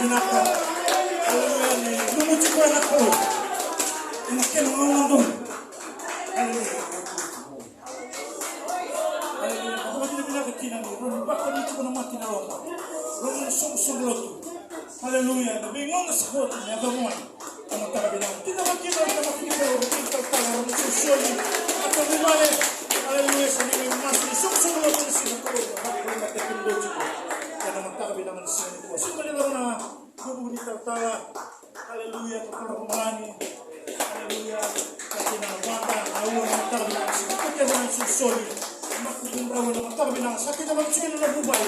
binatang. Haleluya. Lumucik ko anak ko. Inakin ang mga doon. Haleluya. Haleluya. Ako ba tinabinakakinan mo? Ron, bakit nito ko naman tinawag ka? Ron, sumusulot ko. Haleluya. Nabingon na sa kote niya. Gamuan. Ang magkakabilang. Tinabagkinan na makikita. Ron, tinagtagtala. Ron, susuli. At ang bimali. Haleluya. Sa nila yung mas. Sumusulot ko na sila ko. Haleluya. Matekundot ko. Yan ang magkakabilang na sila ko. Sumali na rin na. Hubungi tagtala. Haleluya. Kapag kumani. Haleluya. Kasi na wata. Awan ang magkakabilang na sila. Kaya naman susuli. Makukumbrawan na magkakabilang. Sakit naman sila na bubay.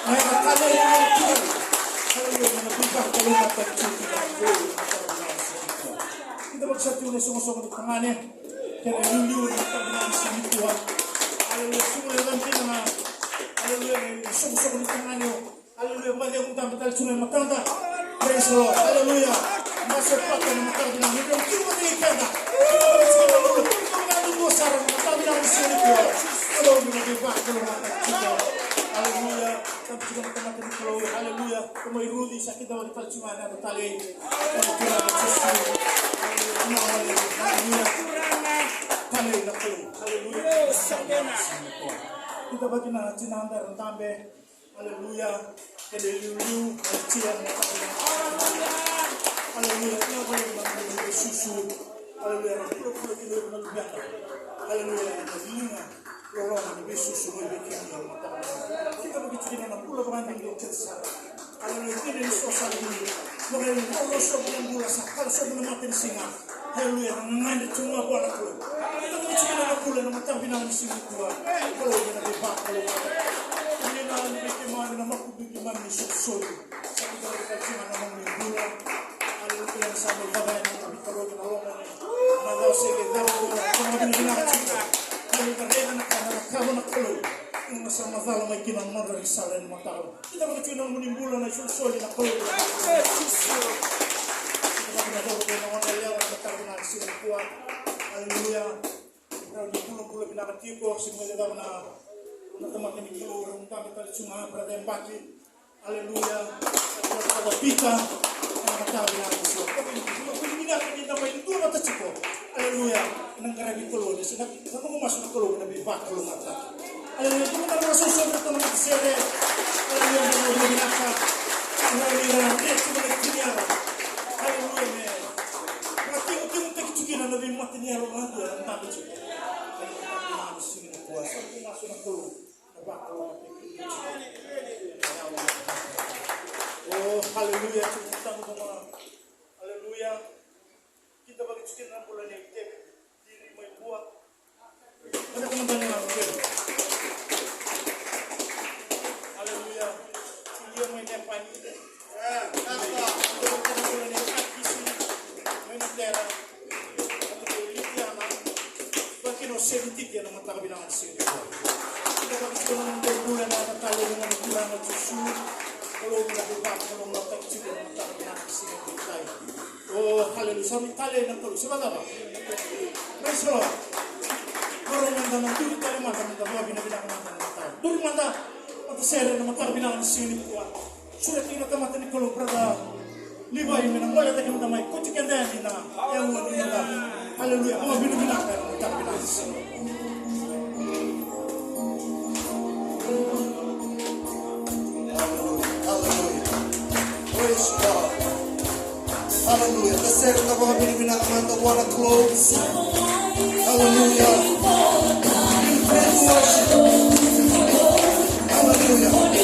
May akala yung mga tuwan. Haleluya. Nabibak kalumat at chukita. Kita magsatyo na sumusok ng panganin. Kaya nililiw na magkakabilang sa mituwa. Haleluya. Sumulay lang pinanga. Haleluya. Sumusok ng panganin. Haleluya. Bali akong dapat sunay magkanda. Praise the Lord. Haleluya. Nasa pata na magkakabilang. Hindi ang kinuha na ikanda. Sarang magkakabilang sa mituwa. Haleluya. Nabibak kalumat at chukita. Haleluya. Tapi juga teman-teman kalau haleluya kumai rudi sakit dalam percuma ada tali kurang sesuatu haleluya tali nak haleluya kita bagi na cinanda rentambe haleluya kedeliu cian haleluya kita bagi na susu haleluya pura-pura kita melubang haleluya haleluya lorong lebih susu lebih kini kita begitu dengan pula beranding di cerita. Kalau ini sosial ini, mulai kalau sebelum bulan sakal sebelum mati singa, haleluya mengenai cuma buat aku. Kita begitu dengan bulan mata binang singa tua. Kalau ini lebih baik kalau ini nanti bagaimana nama aku bagaimana susul. Saya kalau kita cuma nama bulan, haleluya yang sama bagai tapi kalau kita orang mana segi tahu kalau binang cinta. Kalau kita nak kamu nak kalau sama dalam ikinan mara risalan matao. Kita menunjukkan menimbulan na susul na kalau. Kita menador ko na wala yaw na taruna sila kuat. Haleluya. Kita di pulo-pulo pinakatiko simula daw na teman ni kilo rong kami tali cuma berada yang pagi. Haleluya. Kita pita na matao na sila. Tapi pinag kita may ito mata ciko. Haleluya. Nang karabi kulo ni sila. Kung masuk kulo na bibak kulo mata. Haleluya, kung nagsusunod ito ng matisere, haleluya, haleluya, binaka, haleluya, cuma nagkinyara, haleluya, Mating-ting tekitukin na nabing matinyaro nga doon, ang tabi siya. Haleluya, haleluya, sige na kuwasa, kung maso na kulo, nabakaw na oh, haleluya, kita mo mga, haleluya, kita bagitukin na pula niya, diri may buwak, ano kung maganda nga, sentik yang mengatakan sini. Kita begitu membulan anak kali dengan bulan susu. Kalau berubah kalau mata kecil mengatakan sini kita. Oh haleluya sami kali nak terus sebab apa? Praise the Lord. Orang yang dalam diri kali mata mata buah bina-bina mata. Dur mata atau sere mata bina sini kuat. Sudah kita mata ni kalau berada liba ini nak boleh tak kita mai kucing yang dah ni nak yang buat ni lah. Haleluya, Allah bina-bina kan kita bina sini. Praise God. Hallelujah. The second of our bina-bina kan the one close. Hallelujah. Praise worship. Hallelujah.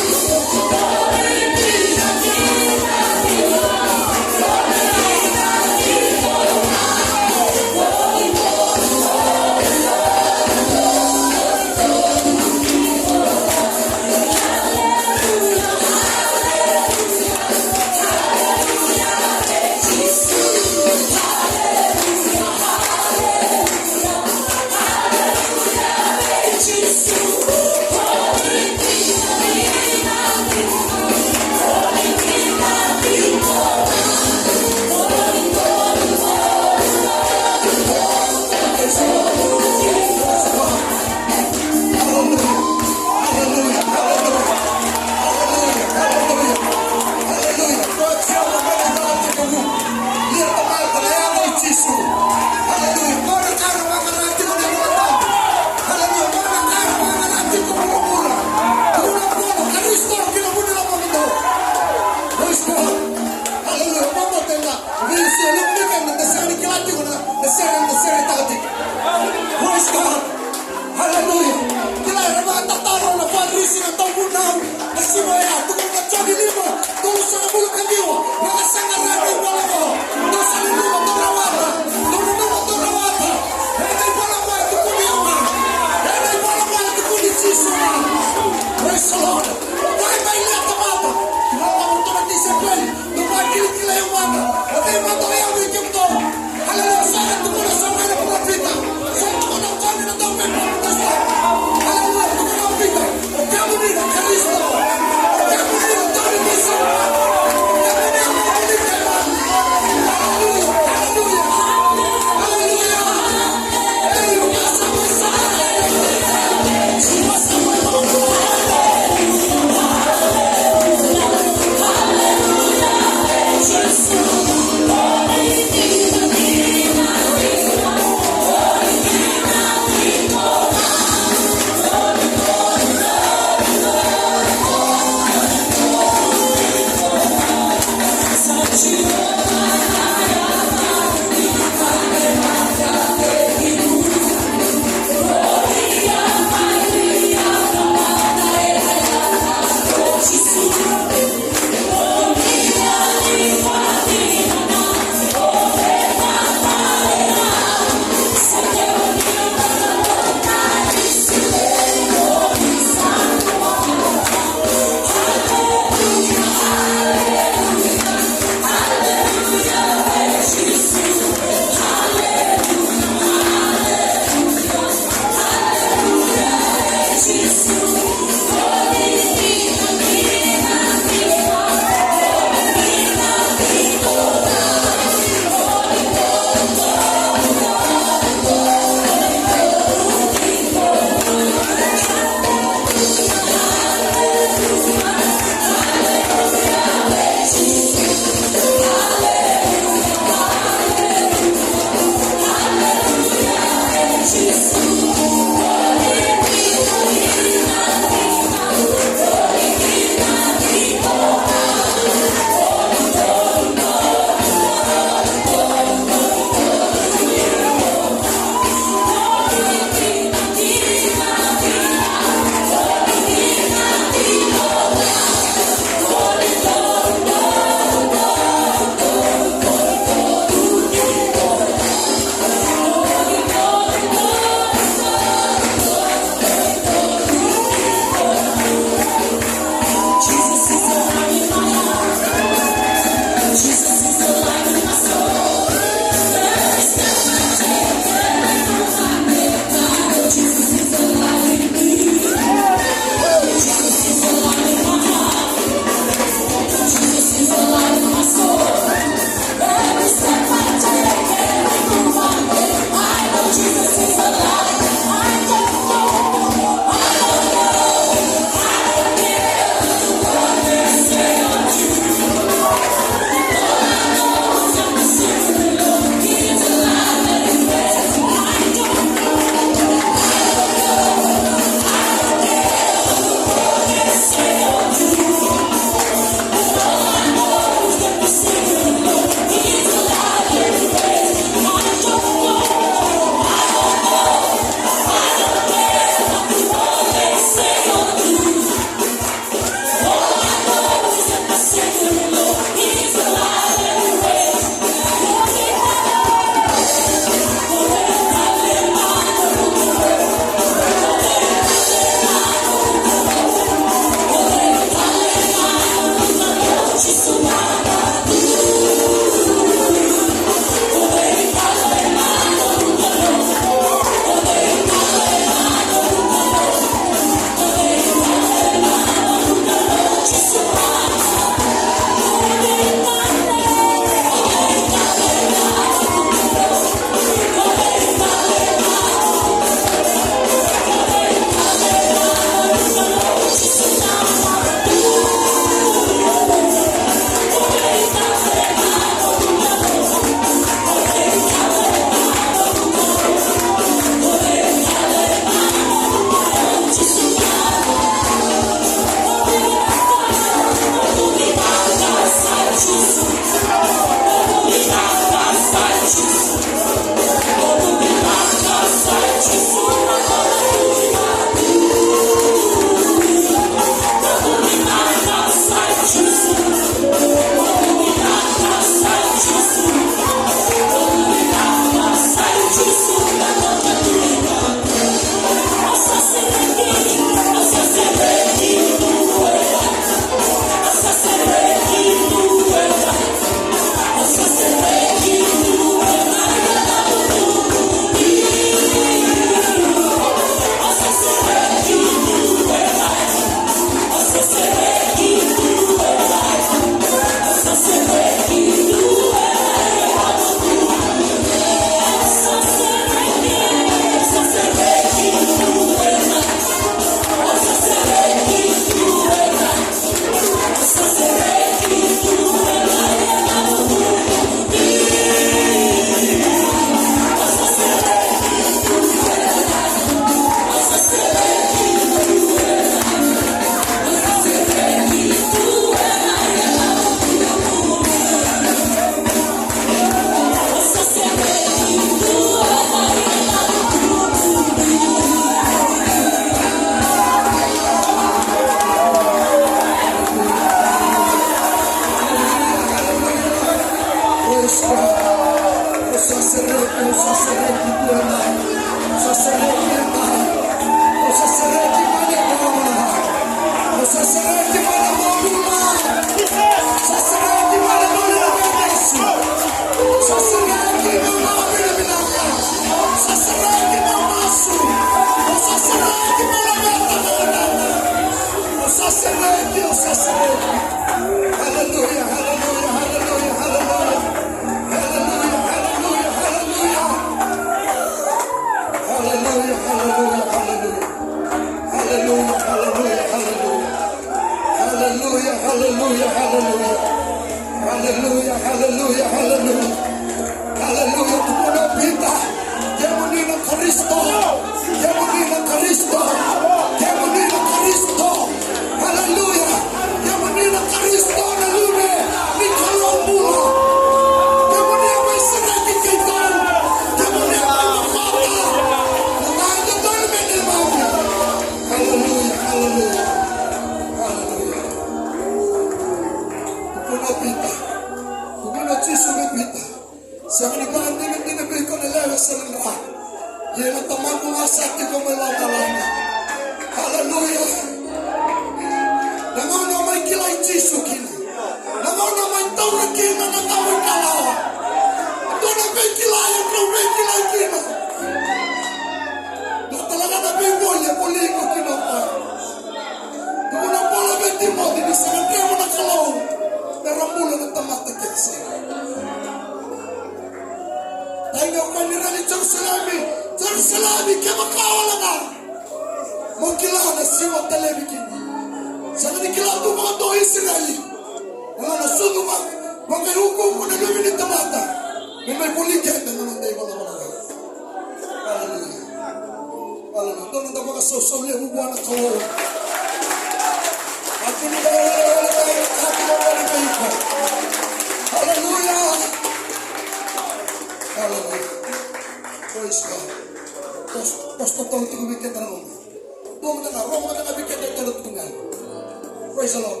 Praise the Lord.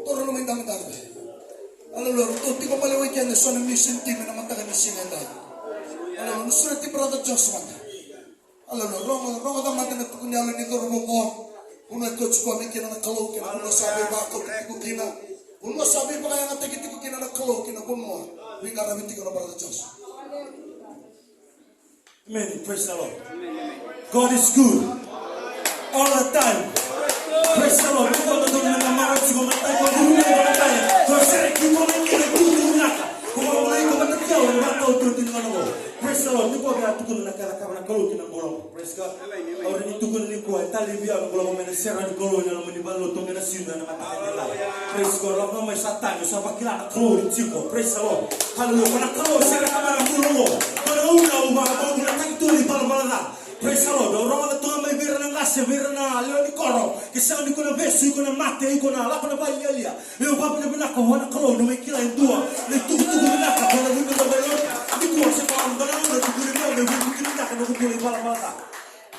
Toro naman dami dami. Allora, tutti come le weekend sono i miei sentimenti, non mi insieme a te. Allora, non sono ti brother Joshua. Allora, Roma da mattina tu ne alle di toro mo. Uno è coach qua mi chiede una caloche, uno sa ba ko ti kina. Uno sa ba yang ate ti kina na caloche na mo. Winga ra binti ko brother Joshua. Amen. Praise the Lord. God is good all the time. Praise the Lord. Praise the Lord. Praise God. Ora ni tukun ni ko tali biya ko mo mena sera ni golo na mo ni ballo to mena sinda na mata ka. Praise God. Lo mo satan so bakila ko ri tiko. Praise the Lord. Hallelujah. Kana ko sera kamera mulo. Kana una uma ko na takto ni balbala. Praise the Lord. Ora to mai vera na ngase vera na leo ni koro. Ke sa ni ko na besu ko na mate ko na la ko na bayelia. Leo papa na bina ko na ko no me kila indua. Le tuku na ka ko na ni ko bayo. Ni ko se pa ando na no tuku ni mo ni ko na ka no ko ni balbala.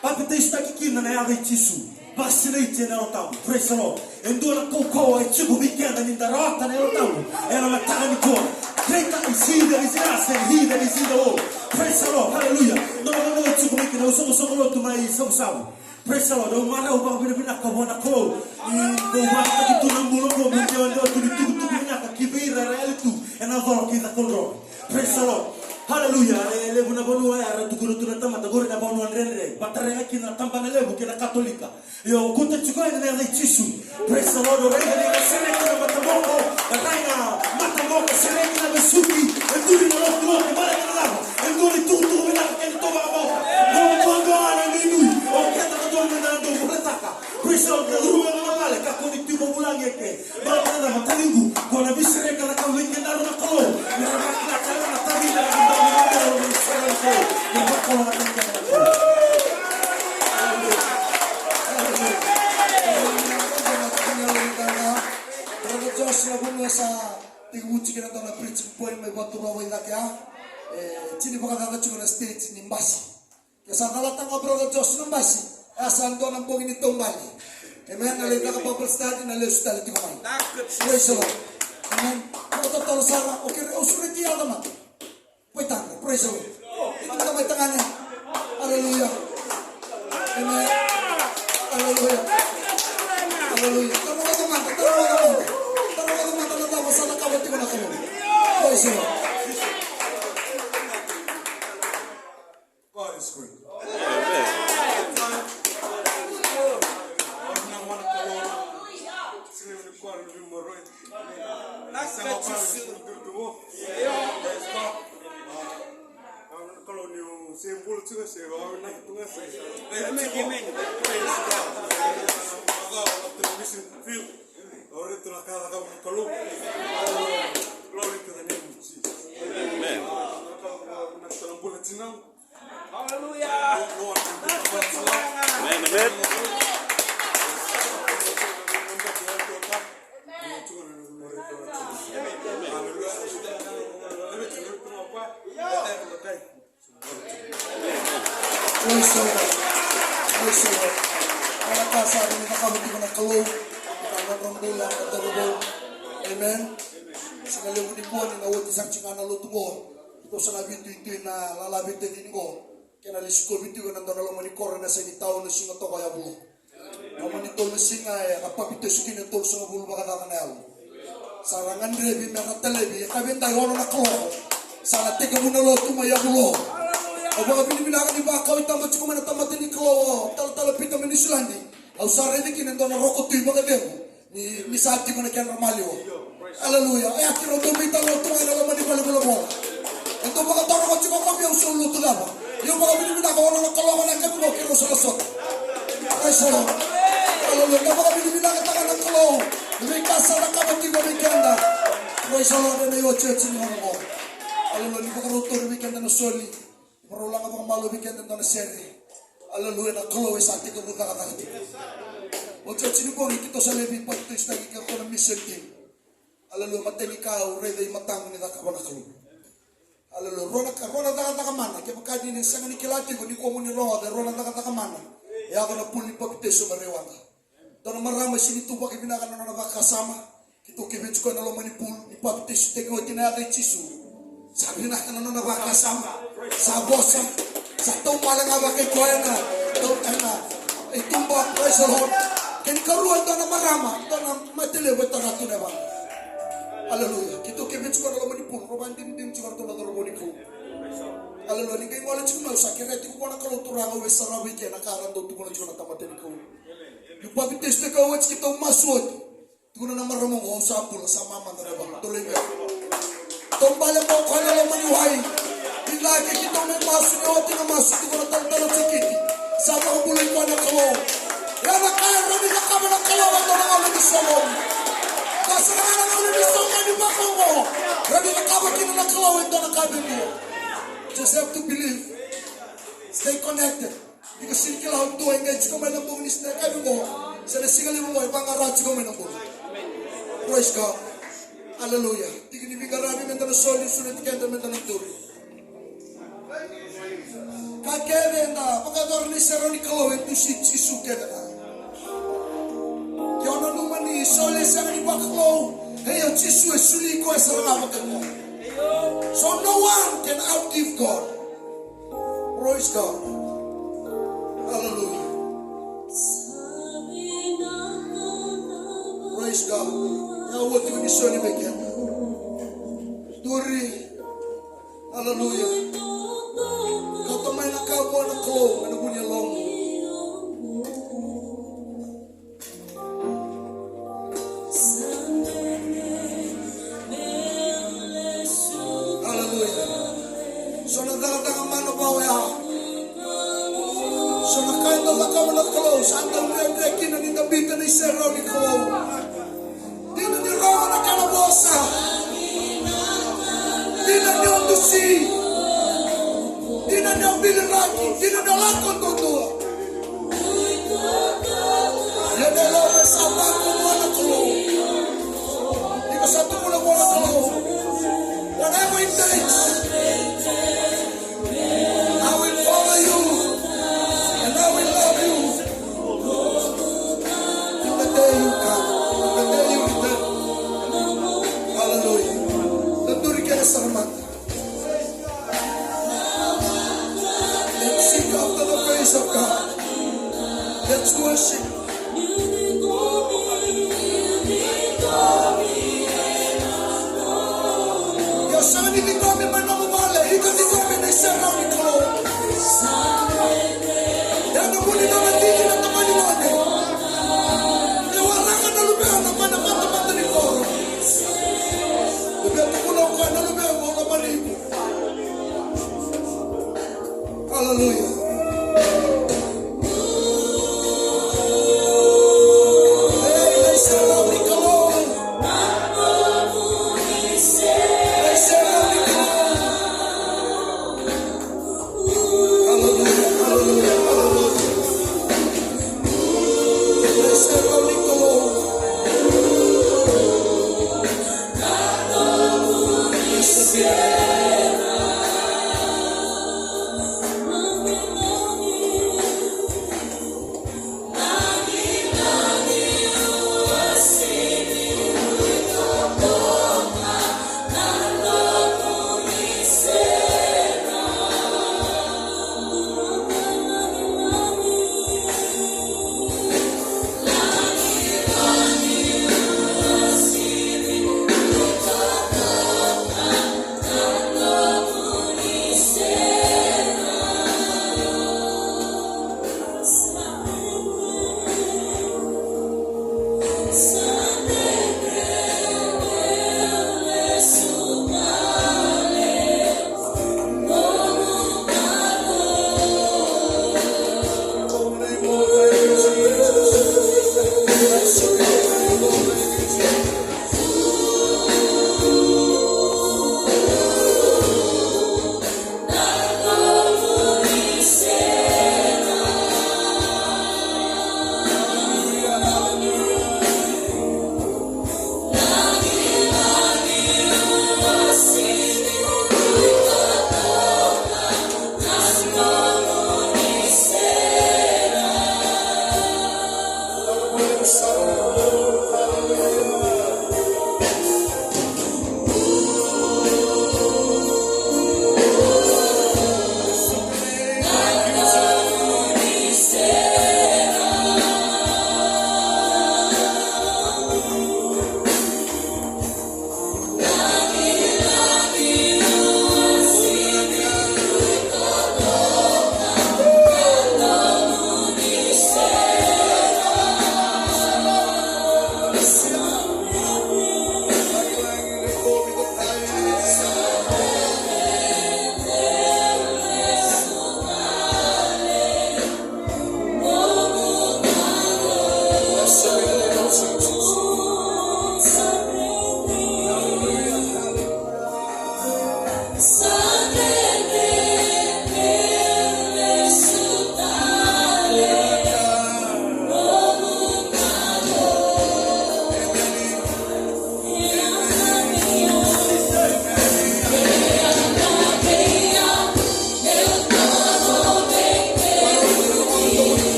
Papa te está aqui na área de Tisu. Basirite na otam. Praise the Lord. Endura koko e chibu weekend ni darota na otam. Ela mataka ni ko. Great is he that is in us and he that is in the world. Praise the Lord. Hallelujah. No chibu weekend. Uso lo tu mai sabu. Praise the Lord. O mara o ba bina ka bona ko. I ba ta tu na mulo ko mo ndo tu na ka kibira realitu. And other ki da kontrol. Praise the Lord. Hallelujah. Lebu na bonu era tukuru tunata mata gore na bonu andre. Batare akina tampana lebu kina katolika. Yo kunta chiko ina na Yesu. Praise the Lord. Ore ni sene kana matamoko. Batanga matamoko sene kana besuki. Enduri na lotu na bara kana. Enduri tutu na kene toba mo. Kongo ana nini. O kata to na ndo kuletaka. Praise the Lord. Ruwa na male ka koni tipo bulange ke. Bara kana matalingu. Kona bisere kana ka wenge na na kolo. Ni rakla kana na tabila. Sa tiuchi kena tona preach point mai batu rawa ida kya chini baka kaka chuna stage ni mbasi kesa kala tanga brother Josh ni mbasi asa ndo na mbogi ni tombali amen ale ka Bible study na le style ti mai praise the Lord amen ko to tolo sara okay usuri ti ada ma poitanga praise the Lord itu kita mai tangane haleluya amen haleluya haleluya tamo mata masalah kamu itu mana kamu? Praise the Lord. God is great. kami nakamit ko ng kalo. Ikanang rambulan at darubol. Amen. Sinaliw ni po, ninawad isang chingana luto ko. Ito sa nabito na lalabit na din ko. Kaya nalis ko, bito ko nandun alam ni Kora na sa initaw na singa to kaya bulo. Naman ito na singa, napapito sa kinitol sa bulo makakakanayal. Sarangan rebi, makatalebi, kabin tayo na nakalo. Sana teka mo na lo, tumaya bulo. O baka binibilakan ni Bakaw, itamat siya kumanatamat ni Klo, talatapit naman ni Sulandi. Aw sarili kinendo na roko tuy mga demo. Ni sati ko na kyan ramalyo. Hallelujah. Ay akiro tumita lo tunga na laman ni balabala mo. Ito mga taro ko chiko kami ang solo to daba. Yung mga binibilakan ko na kalawan na kami mo kiro sa lasot. Ay solo. Hallelujah. Ito mga binibilakan taka ng Klo. May kasa na kabati ko may kanda. Ay solo na yung church ni mo. Hallelujah. Ni pakaruto ni kanda na soli. Marulang ang mga malubigan na seri. Hallelujah na Klo sa ating kabuka kakati. O church ni po, ikito sa lebi pa ito istagi ka ko ng mission team. Hallelujah, matay ikaw, reda yung matang ni nakawa na Klo. Hallelujah, rona nakatamana. Kaya pagkadi ni sang ni kilati ko, ni ko mo ni roda, rona nakatamana. E ako na puli pa pite sa marewata. Doon na marama sinituba kibinakan na nabakasama. Kito kibits ko na loman ni pul, ni pa pite sa teko, tinakay chisu. Sabi na ka na nabakasama. Sa bosa, sa tumpalang nga kay Kuya na, itumba, praise the Lord. Kinikaruan ito na marama, ito na matiliw, ito na ito na ba? Hallelujah. Kito kibits ko na laman ni Pul, roman din siguro ito na naroon ni Klo. Hallelujah. Ningay mo alam siya na, sa kireti ko na kaluturang awes sa rawi kaya nakaran doon, ito ko na siya natamatan ni Klo. Yung pabitis na kawats kita umaswad, ito ko na maramong ko, sa Pul, sa mama na ba? Tuloy ka. Tumbala mo ko na laman yung hay. Lagi kita may masuk na ating ang masuk ko na taltalot sa kiti. Sama ko buloy mo na Klo. Yan na kaya rami na kama ng kalawan na ng ulit isolong. Kasi na ng ulit isolong ni bako mo. Rami na kama kina ng kalawan na ng kabin mo. Just have to believe. Stay connected. Because sila ang tuwa engage ko may nabong nis na kabin mo. Sa nasingalin mo ibang aratsi ko may nabong. Praise God. Hallelujah. Tigin ibig rami menta na solid sunod ikenda menta na turi. Kakere na, pagkakar ni Sero ni Klo, ito si Chisuke na. Kaya na naman ni Sole sa ni Baklo, hey, ang Chisu ay suli ko ay sarang mo. So no one can outgive God. Praise God. Hallelujah. Praise God. Kaya what you ni Sole begin. Duri. Hallelujah. May nakawa na Klo, ano po niya long. Hallelujah. So nagdagatang ang mano ba waya. So nakain na lakawa na Klo, saan daw nagrekin na nindabita na isero ni Klo. Di na niyo rawa na kalabosa. Di na niyo dusi. Di na niya biliraki, di na niya lakon tutua. Yan na lang ang sabang ko mo na Klo. Di ka sa tuko na mo na Klo. Whatever it takes, I will follow you and I will love you. In the day you come, in the day you return. Hallelujah. Nanduri ka na sa ramata. Seek after the face of God. Let's worship.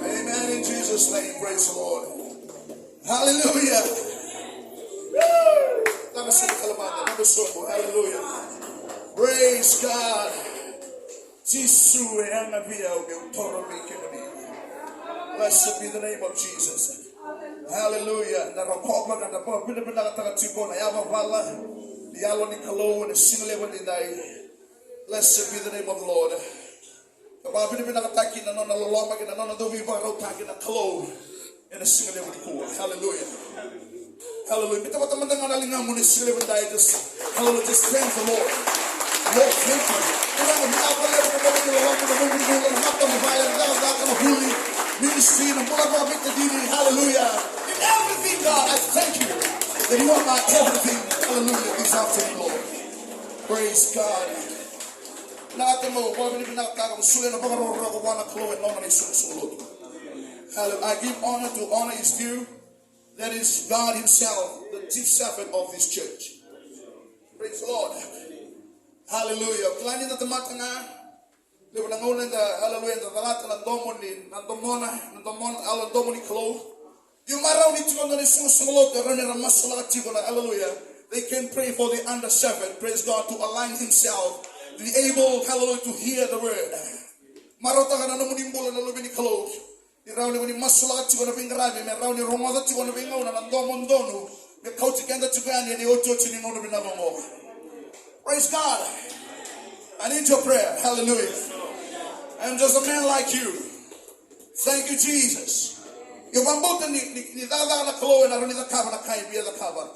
Amen. In Jesus' name, praise the Lord. Hallelujah. Hallelujah. Praise God. Blessed be the name of Jesus. Hallelujah. Blessed be the name of the Lord. Hallelujah. Hallelujah. Hallelujah. Just thank the Lord. Lord, thank you. Hallelujah. In everything, God, I thank you that you are my everything. Hallelujah. This afternoon, Lord. Praise God. Hallelujah. I give honor to honor is due. That is God himself, the chief shepherd of this church. Praise the Lord. Hallelujah. Klani na tamatanga. Lewa na ngona na hallelujah na talata na domon ala domoni klo. You maraw ni tikondo ni sumusulot rene na masala tikondo hallelujah. They can pray for the under shepherd. Praise God to align himself, to be able hallelujah to hear the word. Maraw ta kana no mula na lubini klo. Di raw ni masala tikondo pingrabi me raw ni romada tikondo pingona na domon donu. Me kauti kenda tikani ni ocho chini ngono binagongo. Praise God. I need your prayer. Hallelujah. I'm just a man like you. Thank you, Jesus. You want both ni dada na klo na roni da kaba na kai bia da kaba.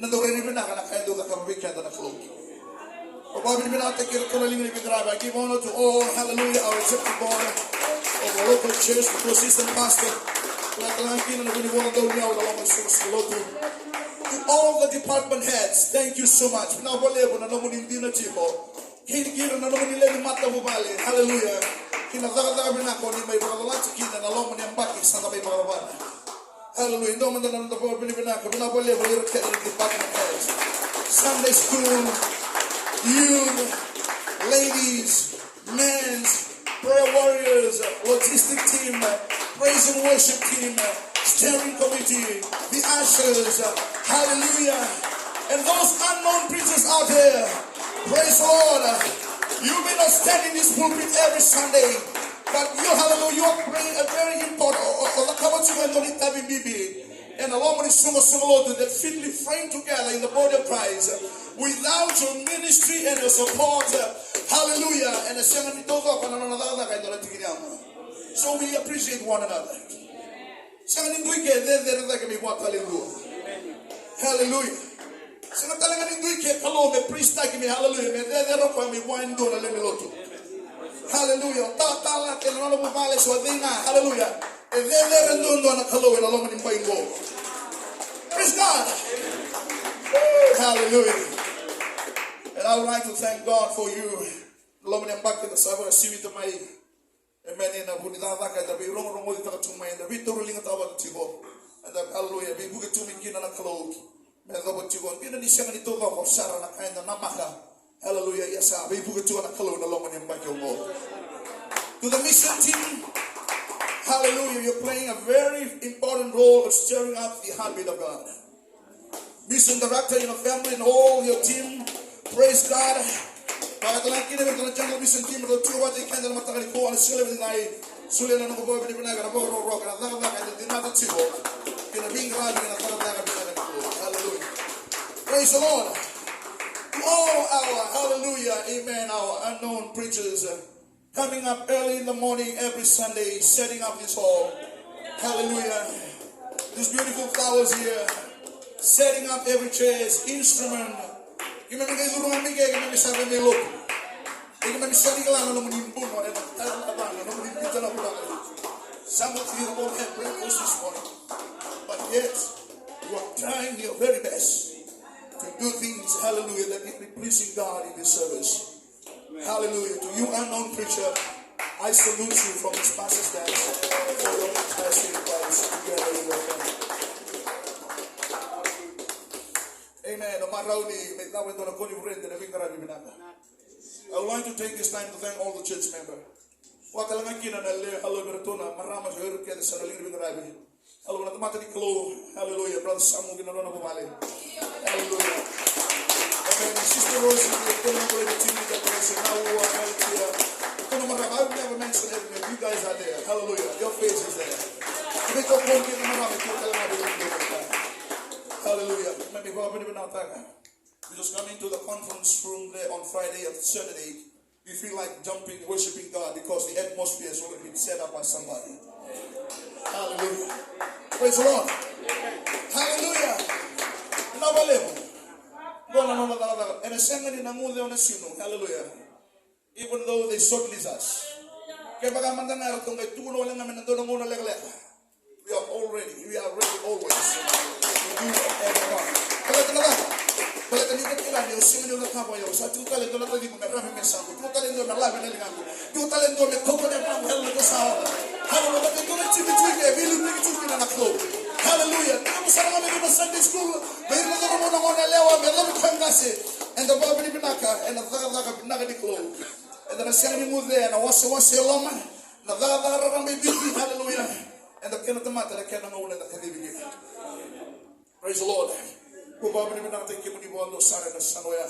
Na do reni bina na kai do da kaba bi kenda na klo. Obabi bina ta kira kola lingi bi graba. I give honor to all. Hallelujah. Our executive board of the local church, the assistant pastor. To all the department heads, thank you so much. Hallelujah. Sunday school, youth, ladies, men, prayer warriors, logistic team, praise and worship team, steering committee, the ushers, hallelujah, and those unknown preachers out there, praise the Lord. You may not stand in this pulpit every Sunday, but you, hallelujah, you are praying a very important, and along with the that fitly framed together in the body of Christ. Without your ministry and your support, hallelujah, and the so we appreciate one another. Hallelujah. Hallelujah. Praise God. Hallelujah. And I would like to thank God for you. Amen. Na bunida ka da bi rong rong mo ta tumay da bi turu linga tawa tigo. And hallelujah bi buga tumi kina na klo. Me da bo tigo kina ni sema ni to ko sara na kaenda na maka. Hallelujah. Yes, bi buga tu na klo na lomo ni mbaki mo. To the mission team, hallelujah, you're playing a very important role of stirring up the heartbeat of God. Mission director in your family and all your team, praise God. Para talang kini bertanya jungle mission team bertu wajib kan dalam mata kali ko ana sila binai sula na ko bobe binai kana bo ro kana daga kana dinata chibo kina bingra kana daga binai ko. Hallelujah. Praise the Lord. All our hallelujah, amen, our unknown preachers coming up early in the morning every Sunday, setting up this hall. Hallelujah. These beautiful flowers here, setting up every chair's instrument. Some of you don't have breakfast this morning, but yet you are trying your very best to do things, hallelujah, that will be pleasing God in this service. Hallelujah. To you unknown preacher, I salute you from this pastor's stand for your fantastic advice together in your family. Amen. I would like to take this time to thank all the church members. Hallelujah. Brother Samu, hallelujah. Amen. Sister Rose, I've never mentioned it. You guys are there. Hallelujah. Your face is there. Hallelujah. We just come into the conference room there on Friday and Saturday. We feel like jumping, worshiping God because the atmosphere has already been set up by somebody. Hallelujah. Praise the Lord. Hallelujah. Hallelujah. Even though they shortlist us. We are all ready. We are ready always. We do everyone. sarang kami di Sunday school. Bayar na taro mo na ngona lewa. Merla bukang kasi. And the Bible binaka. And the Zaga binaka di klo. And the Nasiang ni Mude. And the Wasa Loma. The Zaga Rami Bibi. Hallelujah. And the Kenatamata. The Kenanol and the Kadibi. Praise the Lord. Who Bible binaka. Thank you. Monibondo Sara and the Sanoya.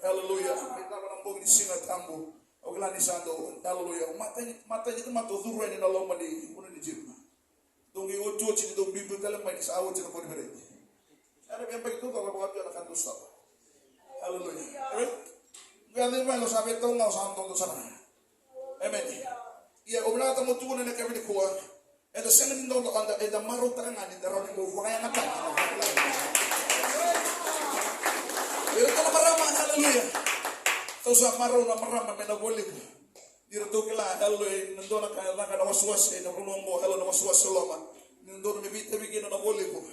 Hallelujah. Bog ni singa tambo. Oglani sando. Hallelujah. Mata itu mato zuru ni na loma di. Muna ni jibna. Tungi ojo chini dong bibu dalam main sawo chini kau diberi. Ada yang begitu kalau buat dia akan dosa. Hallelujah. Gak main lo sampai tahu nggak santo tu sana. Amen. Ia obra tamu tu ni nak kami dikuat. Ada senang dong anda ada maru terangan di dalam ibu bukan yang apa. Ia kalau marah hallelujah. Tahu sah maru na marah mana boleh. Dirto kila hallelujah nandona kana waswas na runongo halo na waswas soloma nandona mibita bigino na volleyball.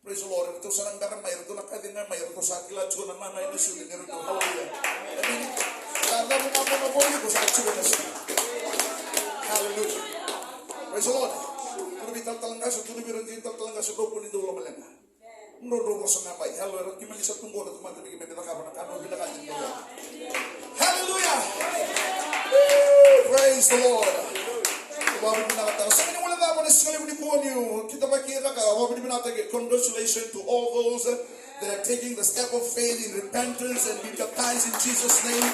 Praise the Lord. Ito sarang dakan may ito nakadina may ito sa kila chuo na nanay na suli ni Rito. Hallelujah. Amen. Kaya mo nga po na volleyball sa chuo na suli. Hallelujah. Praise the Lord. Tuno bital talangga sa tuno biral din talangga sa dopo ni dolo malenga. Nodo mo sa ngapay. Hallelujah. Kimali sa tunggo na tumata bigyan may binakapan ng kanon binakatin mo. Hallelujah. Praise the Lord. Congratulations to all those that are taking the step of faith in repentance and be baptized in Jesus' name.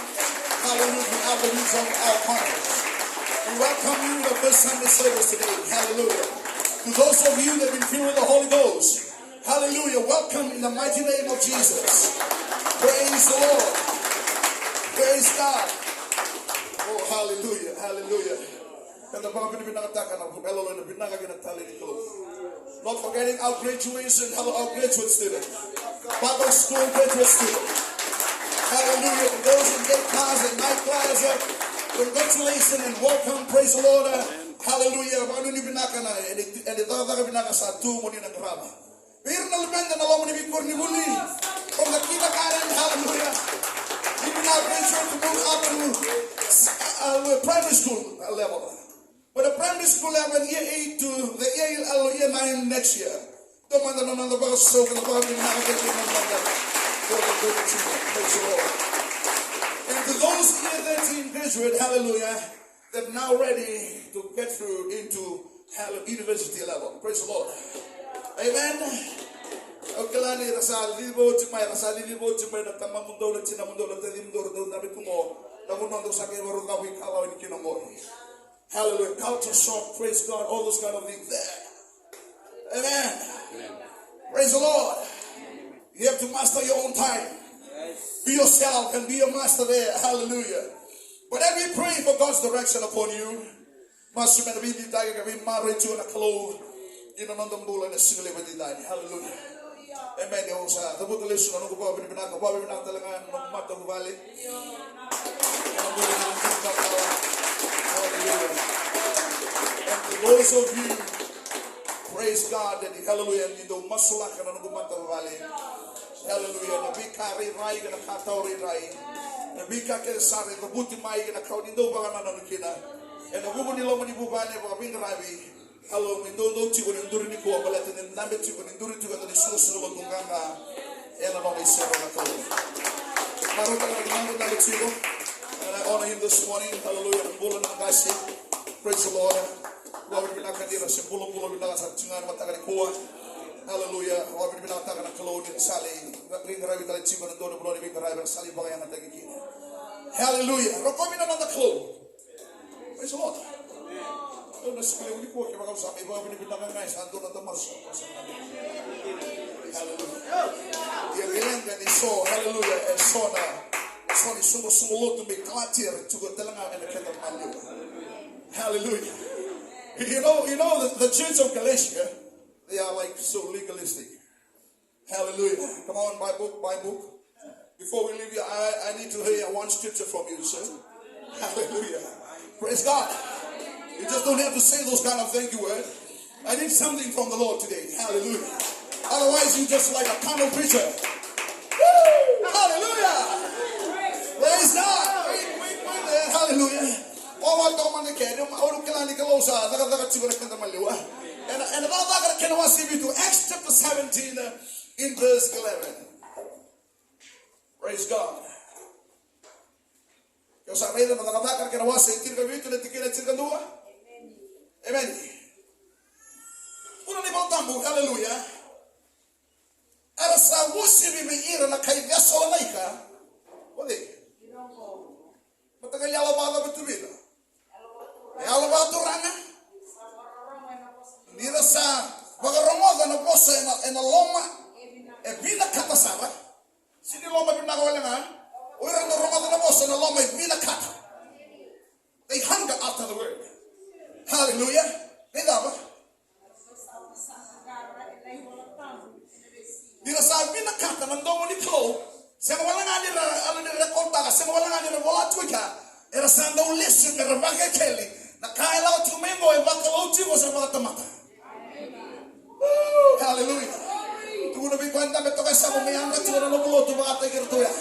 Hallelujah. We have the news on our hearts. We welcome you to the first Sunday service today. Hallelujah. To those of you that have been filled with the Holy Ghost. Hallelujah. Welcome in the mighty name of Jesus. Praise the Lord. Praise God. Oh, hallelujah, hallelujah. And the Bible not forgetting our graduation, our graduate students, Bible school graduate students. Hallelujah. And those in day class and night class, congratulations and welcome. Praise the Lord. Hallelujah. And the other binaka sa tu mo ni nagraba. Pero nalbenda na lo mo ni Bikor ni Buli. Kung nakita ka rin, hallelujah. Even our graduate to move up to primary school level. But the primary school level, year 8 to the year 9 next year. Don't mind another verse, so the Bible is not going to praise the Lord. And to those year 13 graduate, hallelujah, that are now ready to get through into university level. Praise the Lord. Amen. Okelani rasal libo cimai na tamang mundo na cina mundo na tadim mundo na nabi kumo na mundo na sakit baru kawin kalau ini kino mo. Hallelujah. Culture shock, praise God, all those kind of things there. Amen. Praise the Lord. You have to master your own time. Be yourself and be your master there. Hallelujah. But as we pray for God's direction upon you, master man be the day we married to a clothes in another bull and a single with the day. Hallelujah. Amen. Yung sa tabut lesson ano ko pa binibina talaga ng matang valley. And to those of you, praise God that hallelujah in the masula ka ng matang valley. Hallelujah. Nabi kari rai ka nakatauri rai. Nabi ka sari kabuti mai ka nakau nindo ba ka nanukina. And nabubo nilo manibubane ba bingrabi. Halo mindondo chico ninduri ni ko balete nambe chico ninduri chico tani susu lo tunganga ela no isero na ko marota na dinamo na chico and I honor him this morning. Hallelujah. Bulan ng kasi. Praise the Lord. Wawin binakadira sa bulo-bulo binaka sa tsungan matagal ko. Hallelujah. Wawin binaka na kalo ni sali ring rabi tali chico nindoro bulo ni rabi sali bagay ang tagiki. Hallelujah. Rokomi na na kalo. Praise the Lord. Na sekali uli ko kaya sa iba binibitakan guys ando na tamas. Hallelujah. Dia bilang kan iso hallelujah esona. Soni sumo to be klatir to go telanga and the malu. Hallelujah. You know the church of Galatia, they are like so legalistic. Hallelujah. Come on, by book. Before we leave you, I need to hear one scripture from you, sir. Hallelujah. Praise God. You just don't have to say those kind of thank you words. I need something from the Lord today. Hallelujah. Otherwise, you just like a carnal preacher. Woo! Hallelujah. Praise God. Wait there. Hallelujah. Oh, what do man can? Oh, look at the closer. And about that, can I ask you to Acts chapter 17 in verse 11. Praise God. Kaya sa akin na nakabakar kinawa sa itin kami ito na tikin at sirkan dua. Amen. Una ni Baltambo, hallelujah. Arasa wusi bibiira na kay Gaso Laika. Wali. Matagal yawa ba betubila? Yawa ba turanga? Nira sa bagaromoda na posa na loma e bina katasara. Sini loma binagawa nga. Ura na romoda na posa na loma e bina kata. They hunger after the word. Hallelujah. Nida ba? Nira sa bina kata nandomo ni Klo. Sing wala nga nila ano nila rekorda ka. Sing wala nga nila wala tuika. Era sa ndaw listen na rabaka keli. Nakaila tumengo e baka uchi ko sa mga tamata. Hallelujah. Tuno bi kwenta beto ka sa kumiyanga tuno no bulo tu baka tigirto ya.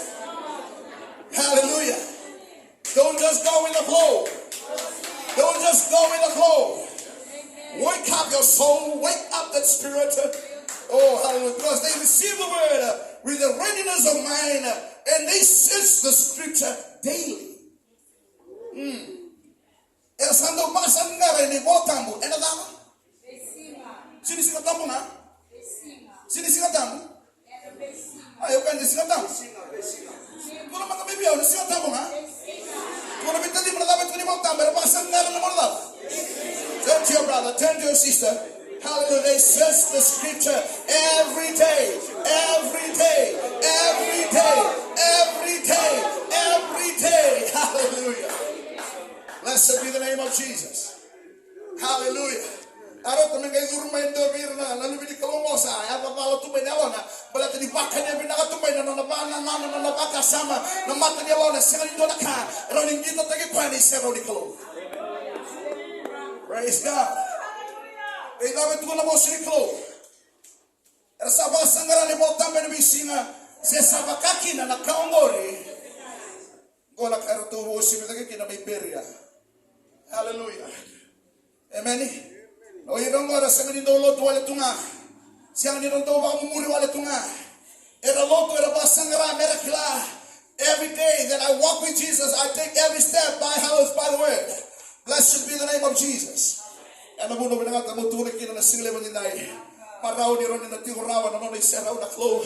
Hallelujah. Don't just go with the flow. Don't just go with the flow. Wake up your soul. Wake up that spirit. Oh, hallelujah. Because they receive the word with the readiness of mind and they search the scripture daily. Esando pasan ngare ni Baltambo. Enadama? Sini sing tamu na? Sini sing tamu? Ayo kan sing tamu. Kuna mga bibiyaw sing tamu na? Kuna bitadi mo na dapat ni Baltambo pero pasan ngare na mo na. Turn to your brother, turn to your sister. Hallelujah. They search the scripture every day, every day, every day, every day, every day. Hallelujah. Blessed be the name of Jesus. Hallelujah. Aro to ngay durmay do birna lalu bidi kalomosa apa pala tumay na wana bala tadi bakkan ya binaka tumay na nabana na nabaka sama na mata ni wana sengal do naka ro ning kita tagi kwani sero di kalo. Praise God. Ei dapat tu na mo sini kalo. Esa ba sangara ni Baltambo ni bisinga se sabakaki na nakaongori. Gola karo tu mo sini tagi kina may beria. Hallelujah. Amen. O yun nga, sa nga nito loto wala tunga. Siya nga nito baka mumuri wala tunga. Era loto, era basang nga, merakila. Every day that I walk with Jesus, I take every step by the word. Blessed be the name of Jesus. Ano mo naman nga, tamutulik yun na sila mo ninay. Paraw ni ron na tiwarawan, ano na iseraw na klo.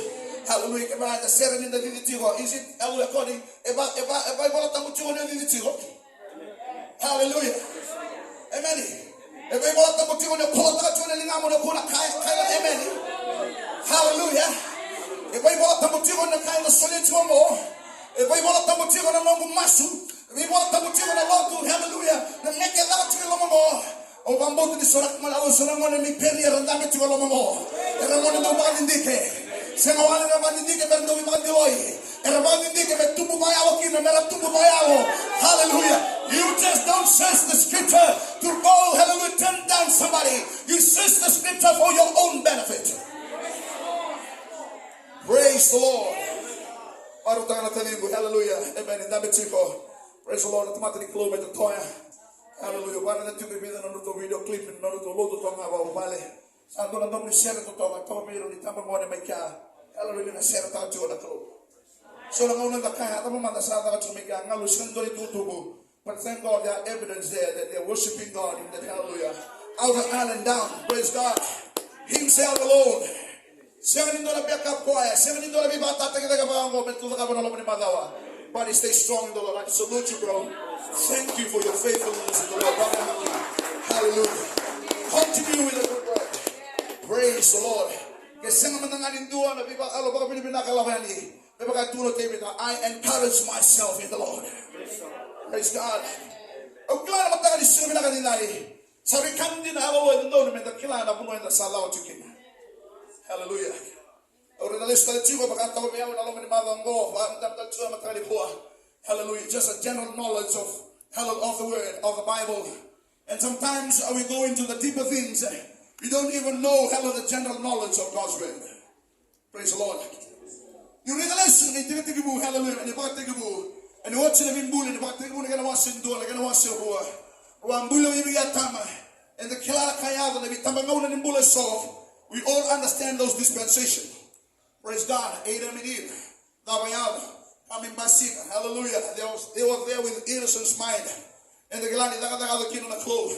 Hallelujah, kaya na sera ni na dinitigo. Is it, according, eba wala tamutuko na dinitigo? Hallelujah. Amen. Every one of them will pull out to the Linamo Amen. Hallelujah. If we want them to the kind of solid to more, if we want them to the long muscle, if we want them to the long to hallelujah, the neck is out to the more. O bambo di sorak malaw sorangon mi perier andame to lomo. Eramon do bandike. Senawale na bandike berno mi bandoi. Eramon bandike me tubu mayawo kina mera tubu mayawo. Hallelujah. You just don't search the scripture to go hallelujah turn down somebody. You search the scripture for your own benefit. Praise the Lord. Hallelujah. Amen. Praise the Lord. Automatically close the toya. Hallelujah. Para na tuloy na to video clip na to lodo to nga ba bale. Santo na dom ni share to to pero ni tama mo na may ka. Hallelujah na share ta to na to. So na ngona ka kaya tama man sa ta to may ka ngalu sendo ni tutubo. But thank God there are evidence there that they're worshiping God in that hallelujah. Out of island down. Praise God. Himself alone. Siya ni dola backup choir. Siya ni dola bibata ta kita ka ba ngo betul ka ba na lo ni magawa. But stay strong in the Lord. I salute you, bro. Thank you for your faithfulness in the Lord. Hallelujah. Continue with the good work. Praise the Lord. I encourage myself in the Lord. Praise God. Hallelujah. Hallelujah. Just a general knowledge of the word of the Bible. And sometimes we go into the deeper things. We don't even know the general knowledge of God's word. Praise the Lord. You read the lesson, hallelujah, and you bought the goo, and you watch the bimbul, and you bought the goo, and wash in door, and wash your boy. Rambulo Yatama, and the Kila Kayada, and the Tamangona and Bulla saw. We all understand those dispensations. Praise God. Adam and Eve. Coming by seek. Hallelujah. They were there with innocence mind. And the Galani king on the clothes.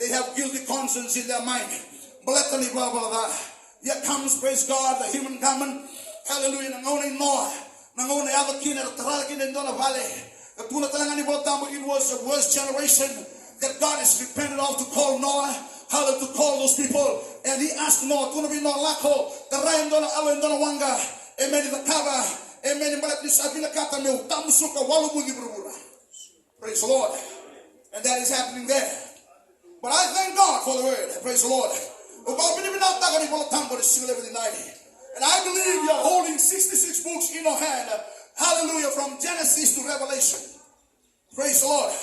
They have guilty conscience in their mind. Here comes, praise God, the human government. Hallelujah. Nangoni Noah. Nangoni other king at Tarakin and Donna Valley. It was the worst generation that God is repented of to call Noah. Hallelujah, to call those people. And he asked Noah, to be no lako, the Ryan Donna Alo and Donna Wanga, amen, the Kava, amen, but this Avila Kata no Tamusuka Walubugi Brura. Praise the Lord. And that is happening there. But I thank God for the word. Praise the Lord. And I believe you're holding 66 books in your hand. Hallelujah, from Genesis to Revelation. Praise the Lord.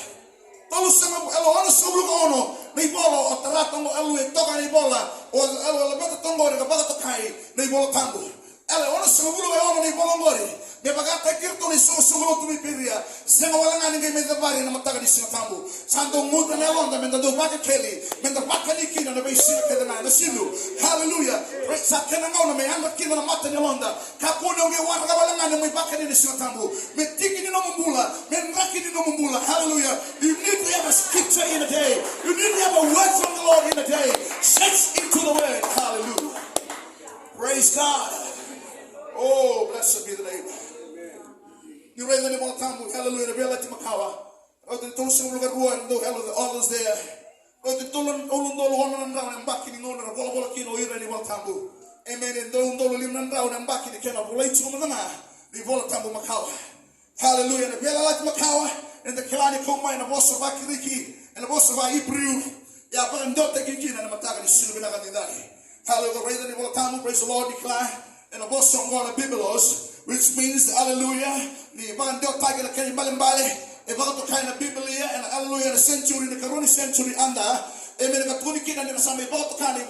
Nebagata kirto ni susulo tumi piria. Senga wala ngani ngai meda bari na mataga di singa tambu. Santo muta na londa menda do baka keli. Menda baka ni kina na bei singa keda na silu. Hallelujah. Praise sa kena ngona me anga kina na mata ni londa. Kapone ngai wala wala ngani mai baka ni singa tambu. Me tiki ni no mumbula. Me raki ni no mumbula. Hallelujah. You need to have a scripture in a day. You need to have a word from the Lord in a day. Search into the word. Hallelujah. Praise God. Oh, blessed be the name. You read the Motambu, hallelujah, the Bella Timakawa. Oh, the Tulsi Ruan, no hell of the others there. Oh, the Tulan, Olundol, and down and back in the owner of Volakino, Irene Motambu. Amen. And Dolundol, and down and back in the kind of late Sumana, the Volatambu Makawa. Hallelujah. The Bella like Makawa, and the Kalani Koma, and the boss of Akiriki, and the boss of Ibru. Yeah, but I'm not taking in and Mataka is Silvina. Hallelujah. Raise the Volatamu, praise the Lord, declare, and the boss of God of Biblos. Which means, hallelujah, the Bando Tiger, the Kenny Balimbale, about the kind of Biblia, and hallelujah, the century, the Karuni century under, amen, the Katunikin and the Sami Botokani,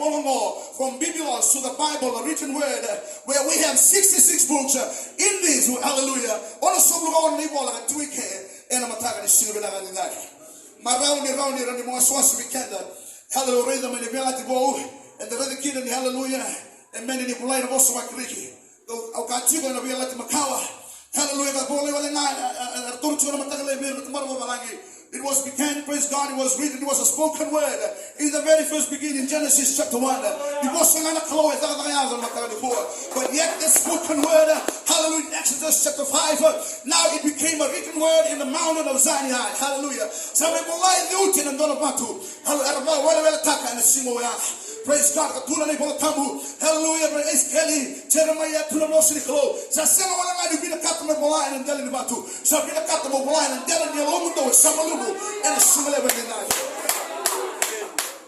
from Biblos to the Bible, the written word, where we have 66 books in this, hallelujah, on a solo Nibola, a tweak, and a Mataga, the Silver and that. My round and the more swans weekend, hallelujah, rhythm and the Belati Bow, and the other kid and the hallelujah, and many in the Polite of Oswakiriki. Hallelujah. It was began, praise God, it was written, it was a spoken word. In the very first beginning, Genesis chapter 1. It was but yet the spoken word, hallelujah, Exodus chapter 5. Now it became a written word in the mountain of Zion. Hallelujah. Praise God. Hallelujah. Praise Kelly. Jeremiah to the Rosiclo. Sasema wala ngani bila kata mbola and ndele ni batu. So bila kata mbola and ndele ni lomundo samalumu and sumele bendai.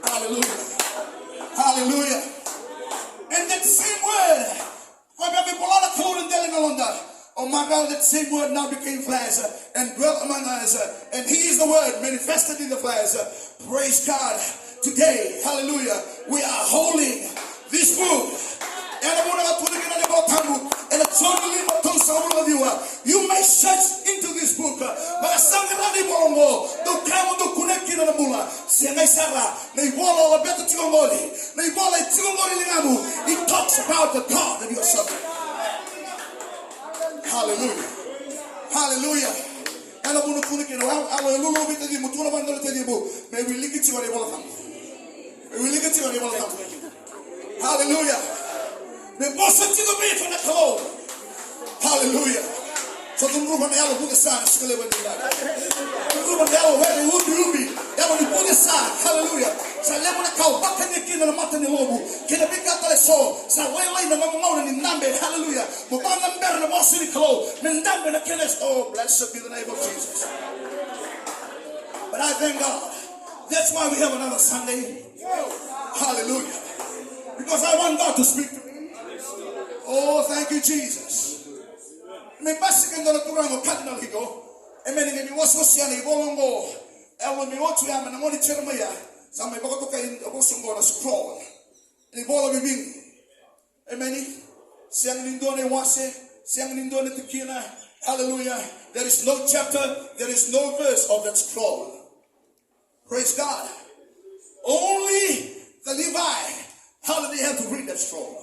Hallelujah. Hallelujah. And that same word, when we mbola klo and ndele ni londa. Oh my God, that same word now became flesh and dwelt among us. And he is the word manifested in the flesh. Praise God. Today, hallelujah, we are holding this book. And you may search into this book, but it talks about the God that you are serving. Hallelujah. Hallelujah. May we link it to your hallelujah. The boss of the bed from the clothes. Hallelujah. So the room on the other put the sign, still live in the light. The room on the other, where they would be. That when you put the sign, hallelujah. So let me go back in the king and the mountain in Lobu. Can I pick up the soul? So when I the mountain in Nambe, hallelujah. But one of them the boss in the clothes. Then Nambe the killers. Oh, blessed be the name of Jesus. But I thank God. That's why we have another Sunday. Hallelujah. Because I want God to speak to me. Oh, thank you, Jesus. Me basic and the Turango Cardinal Higo. And many of you was Oceani, Bolongo, Elwin Otuam, and the Moni Chermaya. Some may go to in the Bosongo scroll. And the ball of me. And many sang in Done Wase, sang in Done Tequila. Hallelujah. There is no chapter, there is no verse of that scroll. Praise God. Only why, hallelujah, they have to read that scroll.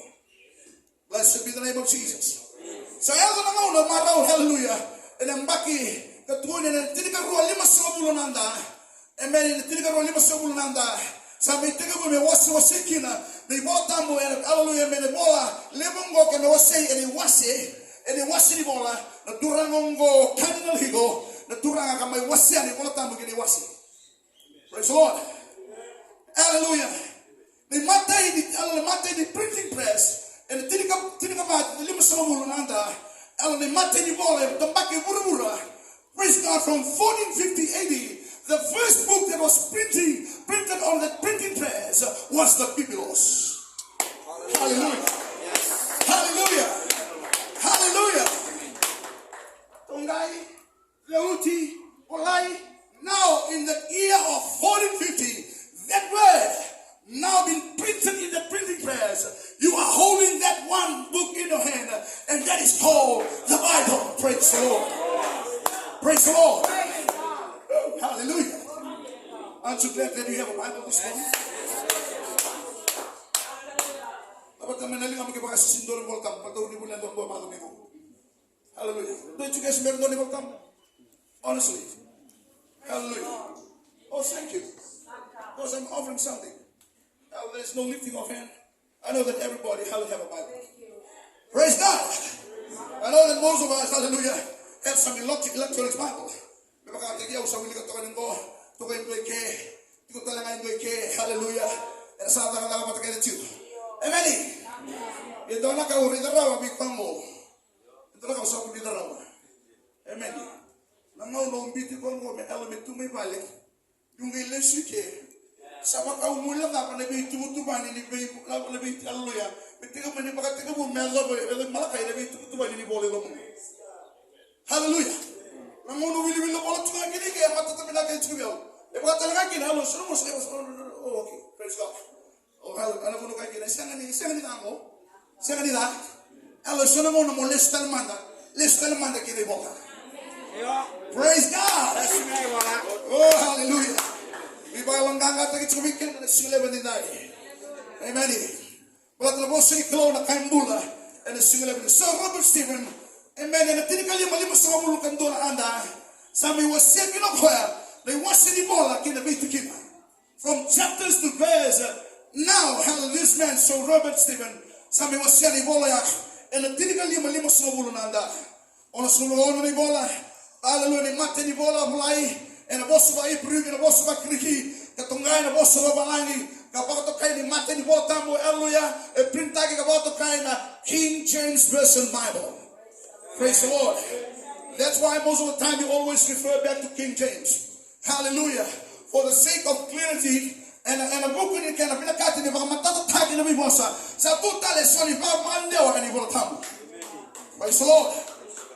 Blessed be the name of Jesus. So, hallelujah, and I'm back here. Katuan na tiga ruwa 5 bulan nanda, amen. Tiga ruwa 5 bulan nanda. Sampai tiga bulan wasi kina. Di bawah mo and hallelujah me bola. Lebong go kena wasi di bola. Na turang go kanal higo. Na turang akan may wasi ani bola tambo kini wasi. Praise the Lord. Hallelujah. Di mata di printing press. And tiga mat 5 bulan nanda. Hallelujah mata di bola. Tambaki buru-buru. Praise God, from 1450 AD, the first book that was printed on the printing press was the Biblos. Hallelujah. Hallelujah. Hallelujah. Tongai, Leuti, Olai, now in the year of 1450, that word now been printed in the printing press. You are holding that one book in your hand, and that is called the Bible. Praise the Lord. Praise the Lord. Oh, hallelujah. Aren't you glad that you have a Bible this morning? Hallelujah. Don't you guys remember? Honestly. Hallelujah. Oh, thank you. Because I'm offering something. There's no lifting of hand. I know that everybody have a Bible. Praise God. I know that most of us, hallelujah, have some electronic Bible. Hallelujah. And something I'm going to get it too. Amen. You don't know how to read the raw, big pango. You don't know how to read the raw. Amen. Now, no beauty pango, me element to me valley. You may listen to sama kau mula ngapa lebih tubuh-tubuhan ini lebih hallelujah. Ketika menipakati kamu mellow, malah kayak lebih tubuh-tubuhan ini boleh lomong. Hallelujah. Namun wili-wili bola cuma gini kayak mata tapi nak kayak cuma. Lepas kata lagi halo, semua saya oh okay, praise God. Oh halo, anak pun kayak gini. Siang ni dah. Halo, semua mau lestan manda kiri bola. Praise God. Oh hallelujah. Ibalang ganga tadi cuma bikin sila bendai. Amen. Berat lebos ni kalau nak kambula, ada sila bendai. So Robert Stephen, amen. Yang tiga kali malim sama mulu kantor anda, sampai wasiat kita kuat. They wasiat di bola kita begitu kita. From chapters to verse. Now, hallelujah, this man, so Robert Stephen, sampai wasiat di bola ya. Yang tiga kali malim sama mulu anda. Orang semua orang di bola, hallelujah, mati di bola mulai. And a boss of a Hebrew, and a boss of a Kriki, the Tongai, and a boss of a Balangi, Kabato Kaini, Martin Botamo, Eloya, a printag about the kind of King James Version Bible. Praise the Lord. That's why most of the time you always refer back to King James. Hallelujah. For the sake of clarity, and a book when you can have been a cat in the Bamatata tag in the Mimosa, Satutale, Sonny, Mandeo, and he will come. Praise the Lord.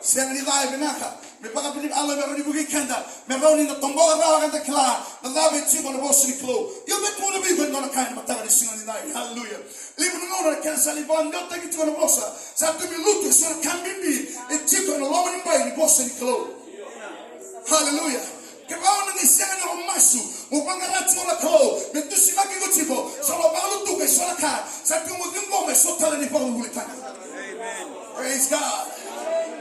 75 Binaka. Me paga pilih Allah me roni bugi kanda me roni na tombola rawa kanda kla na lave chico na bosi klo yo me tuno bi ben na kain matara ni singa ni dai hallelujah libu no na kan sali bon do tagi chico na bosa sa tu mi lutu sa kambindi e chico na lomo ni bai ni bosi klo hallelujah ke baona ni singa na masu mo pangarati na klo me tu si maki go chico sa lo balu tu ke sa ka sa tu mo dingo me so tala ni pa ngulita amen praise God.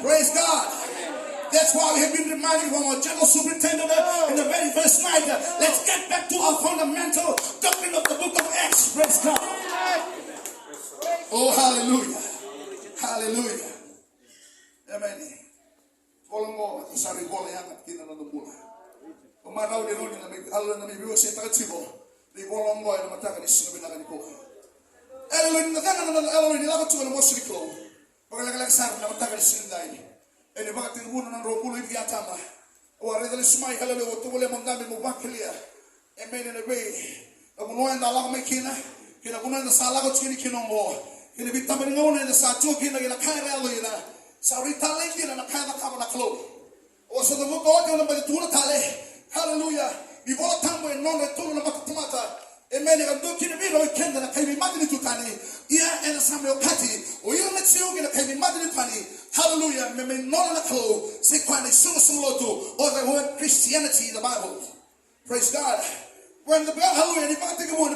Praise God. That's why we have been reminded from our general superintendent in the very first night. Let's get back to our fundamental doctrine of the book of Acts. Praise God. Oh, hallelujah. Hallelujah. Amen. Kolongo at isari bola yang at kinanong mula. Kumaraw din rin na may Allah na may biwas yung takatibo. Di kolongo ay namatakan isinabi na kaniko. Eloy nilakot siya ng mosri ko. Pagkalagalagsar na matagal sinday. E ne baka tingunan ng romulo yung yatama. O aredali sumay halalo o tumuli mong namin mo bakilia. E may nanabay. Amunuan na lang may kinakunan na sa alagot siya ni kinongo. Kinabitaman nga una na sa tiyo kinagilakay realo yun na. Sa ritalay kina nakaya kama na klo. O sa damo ko yung naman ituna tali. Hallelujah. Ibola tambo yung non-retulo na matatumata. Amen. Ang doon kinabiro ay kenda na kayo may madali tutani. Iya ena sa mga kati. O yung natsiyo na kayo may madali tutani. Hallelujah. May non na klo. Si kwani sunusumuloto. Or the word Christianity in the Bible. Praise God. When the hallelujah. Ni pagkatigamu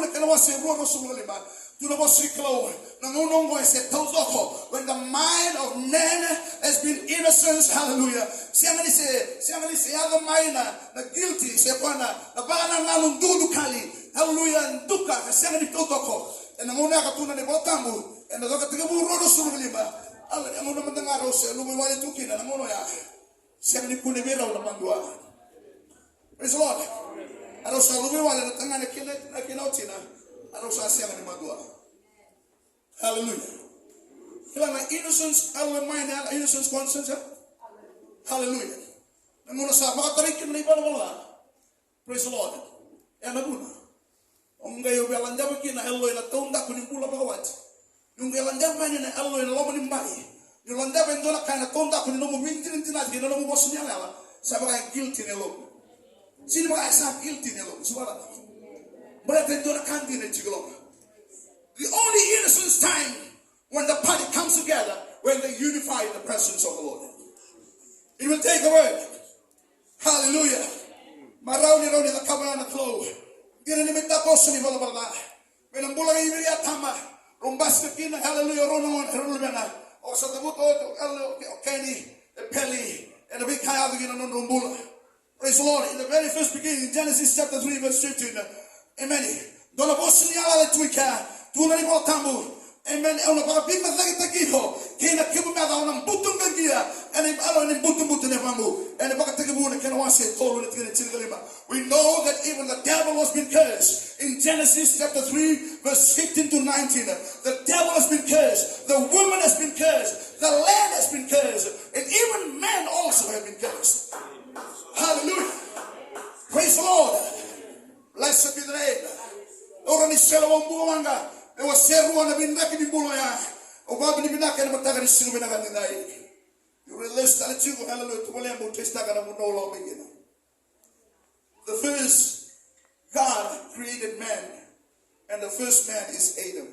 na wase ruo no sumo lima. Tuna wase klo. Nangono ngo ese tozoko. When the mind of man has been innocent, hallelujah. Siangani se other mind na guilty se kwana na bana ngalo ndudu kali. Hallelujah nduka siangani tozoko. And nangono akatuna ne botambu. And the doka tiga ruo no sumo lima. Allah nangono mandangaro se lumi wale tukina nangono ya. Siangani pune vera una mandua. Praise the Lord. Arosa lumi wale na tangane kina otina. Arosa siangani mandua. Hallelujah. Kailangan innocence, Allah mind, innocence conscience. Hallelujah. Nang una sa makatarik yung naiba na wala. Praise the Lord. Yan na muna. Ang gayo belan jabu kina Eloy na taon da kuning pula bagawat. Yung belan jabu man na Eloy na loman yung bayi. Yung landa ben dola kaya na taon da kuning nomo mintin tinat kina nomo boss niya ngala. Sa mga guilty nilo. Sino mga sa guilty nilo? Suwala. Berarti dola kanti na chiglo. The only innocence time when the party comes together, when they unify in the presence of the Lord. It will take a word. Hallelujah. Marauni roni the cover on the clothes. Get an imita bossy balabala. When a bulla iria tama, Rumbaskin, hallelujah, Ronon, Rulbena, or Satabuto, Kenny, a Pelly, and a big Kayagin on Rumbula. Praise the Lord. In the very first beginning, Genesis chapter 3, verse 15. Amen. Dona Bosnia Twika. Tuna ni botambu, amen. Ona para big mazagi takiho, kina kibu mada ona butung gagia, and if alo ni butung ne bambu, and if baka takibu ne kena wase tolu ne tigene chilgalima. We know that even the devil has been cursed. In Genesis chapter 3, verse 15 to 19, the devil has been cursed, the woman has been cursed, the land has been cursed, and even men also have been cursed. Hallelujah. Praise the Lord. Blessed be the name. Ora ni selo wanga. There was several na binaki ni bulo ya. O babi ni binaki na mataga ni sino binaka ni nai. You release that you go hallelujah to wale mo testa kana mo no lo begin. The first God created man, and the first man is Adam.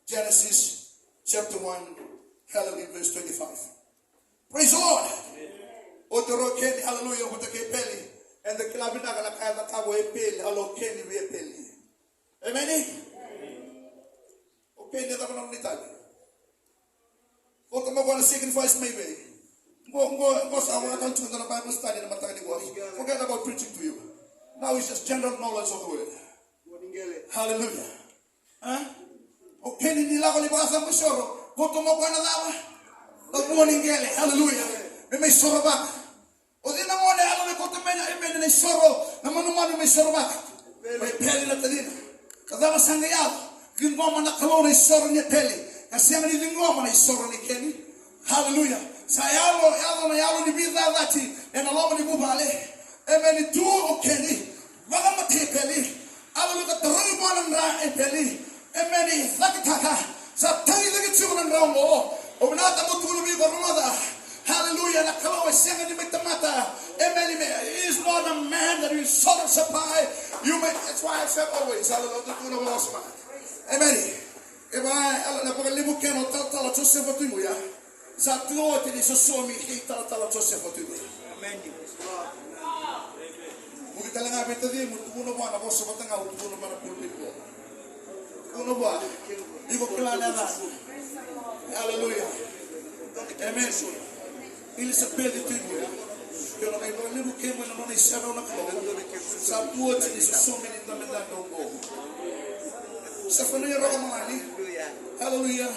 Genesis chapter 1, hallelujah, verse 25. Praise the Lord. Otoro ken hallelujah with the kepeli and the kilabina kana kaya kabo epeli halo ken we epeli. Amen. Okay, never know the time. Go to my sacrifice, maybe. Go, I want to the Bible study and forget about preaching to you. Now it's just general knowledge of the word. Hallelujah. Huh? Okay, in the level of the sorrow. Go to my the morning gale. Hallelujah. We may sorrow back. O din mo na alam ko to men na sorrow. Naman may sorrow back. May peli na tadina. Kada masangaya. Lingoma na kalona isoro ni peli. Kasi ang lingoma na isoro ni Kenny. Hallelujah. Sa yalo ni biza dati. E na lomo ni bubale. Amen. Ni tu o Kenny. Waga mati peli. Alo ka tarong mo ng ra e peli. Amen. Lakitaka. Sa tangi lagi chuko ng ra mo. O binata mo tulo bi barumada. Hallelujah. Na kalona siya ni mitamata. Amen. He is not a man that is sort of supply. That's why I said always. Hallelujah. Amen. Eba ala na pagalibu keno tala Joseph atu ya. Sa tuo ti so somi hita tala Joseph atu. Amen. Mungkin talanga beta di mutuno ba na boso batanga mutuno ba na pulpito. Kuno ba? Iko kilala na. Hallelujah. Amen. Ili sa pede tu ya. Yo na may pagalibu kemo na no isa na ko. Sa tuo ti so somi ni tamenda dongo. Stephanie Rogamani. Hallelujah.